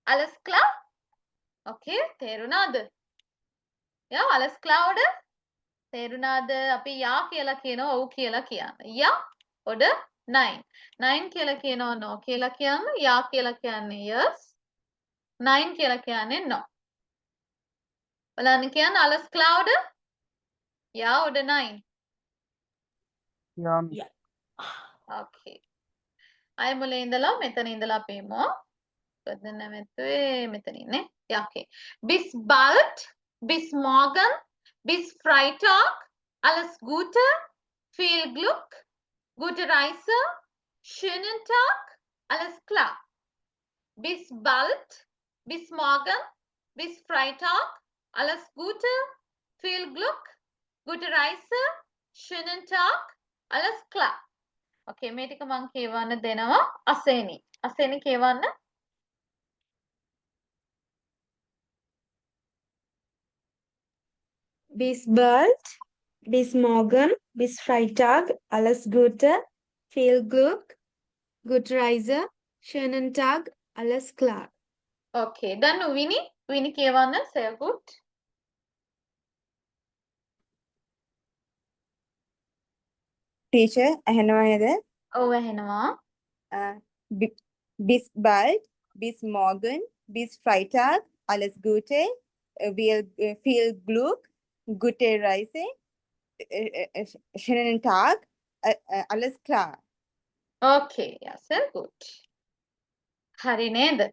alles klar okay තේරුණාද යා alles klar oder තේරුණාද අපි යා කියලා කියනවා ඔව් කියලා කියන්න යා oder nein කියලා කියනවා no කියලා කියන්න යා කියලා කියන්නේ yes nein කියලා කියන්නේ no බලන්න කියන්න alles klar oder ja oder nein ja okay අය මුලින් ඉඳලා මෙතන ඉඳලා අපි එමු පොඩ්ඩක් නැමෙතුවේ මෙතන ඉන්නේ ja okay bis bald bis morgen bis Freitag alles Gute Viel Glück, gute Reise, schönen Tag, alles klar. Bis bald, bis morgen, bis Freitag, alles Gute, viel Glück, gute Reise, schönen Tag, alles klar. Okay, මේ ටික මම කියවන්න දෙනවා අසේනි. අසේනි කියවන්න. Bis bald, bis morgen, bis Freitag, alles Gute, viel Glück, gute Reise, schönen Tag, alles klar. Okay, dann විනි. විනි කියවන්න. Sehr gut. Teacher ඇහෙනවා නේද? ඔව් ඇහෙනවා. Bis bald, bis morgen, bis Freitag, alles Gute, viel Glück, gute Reise, schönen Tag, alles klar. Okay, yeah, sehr gut. හරි නේද?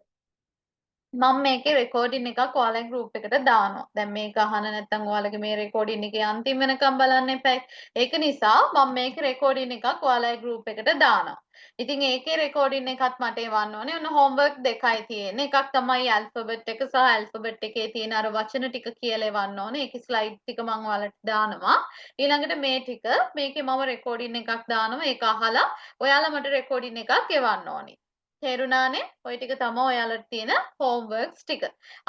මම මේකේ recording එකක් ඔයාලගේ group එකට දානවා. දැන් මේක අහන්න නැත්නම් ඔයාලගේ මේ රෙකෝඩින් එකේ අන්තිම වෙනකම් බලන්න එපා. ඒක නිසා මම මේකේ රෙකෝඩින් එකක් ඔයාලගේ group එකට දානවා. ඉතින් ඒකේ රෙකෝඩින් එකත් මට එවන්න ඕනේ. ඔන්න homework දෙකයි තියෙන්නේ. එකක් තමයි alphabet එක සහ alphabet එකේ තියෙන අර වචන ටික කියලා එවන්න ඕනේ. ඒකේ slide ටික මම ඔයාලට දානවා. ඊළඟට මේ ටික මේකේ මම රෙකෝඩින් එකක් දානවා. ඒක අහලා ඔයාලා මට රෙකෝඩින් එකක් එවන්න ඕනේ. තේරුණානේ? ඔය ටික තමයි ඔයාලට තියෙන homeworks ටික.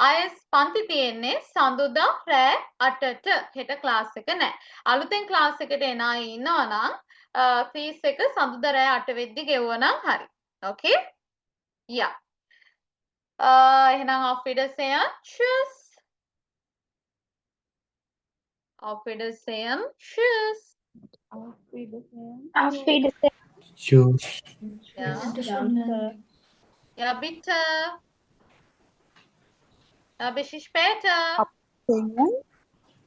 ආයෙත් පන්ති තියෙන්නේ සඳුදා රෑ 8ට. හෙට ක්ලාස් එක නැහැ. අලුතෙන් ක්ලාස් එකට එන අය ඉන්නවා නම් ෆීස් එක සඳුදා රෑ 8 වෙද්දි ගෙවුවනම් හරි. Okay? Ja. එහෙනම් auf Wiedersehen. Tschüss. Auf Wiedersehen. Tschüss. Auf Wiedersehen. Tschüss. Ja. Ja, bitte. Ja, bis später.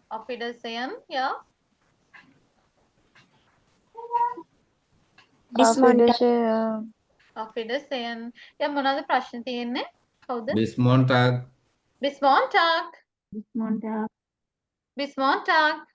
Auf Wiedersehen. Ja. Bis Montag. Auf Wiedersehen. Ja, මොනවද ප්‍රශ්න තියෙන්නේ? කවුද? Bis Montag. Bis Montag. Bis Montag. Bis Montag.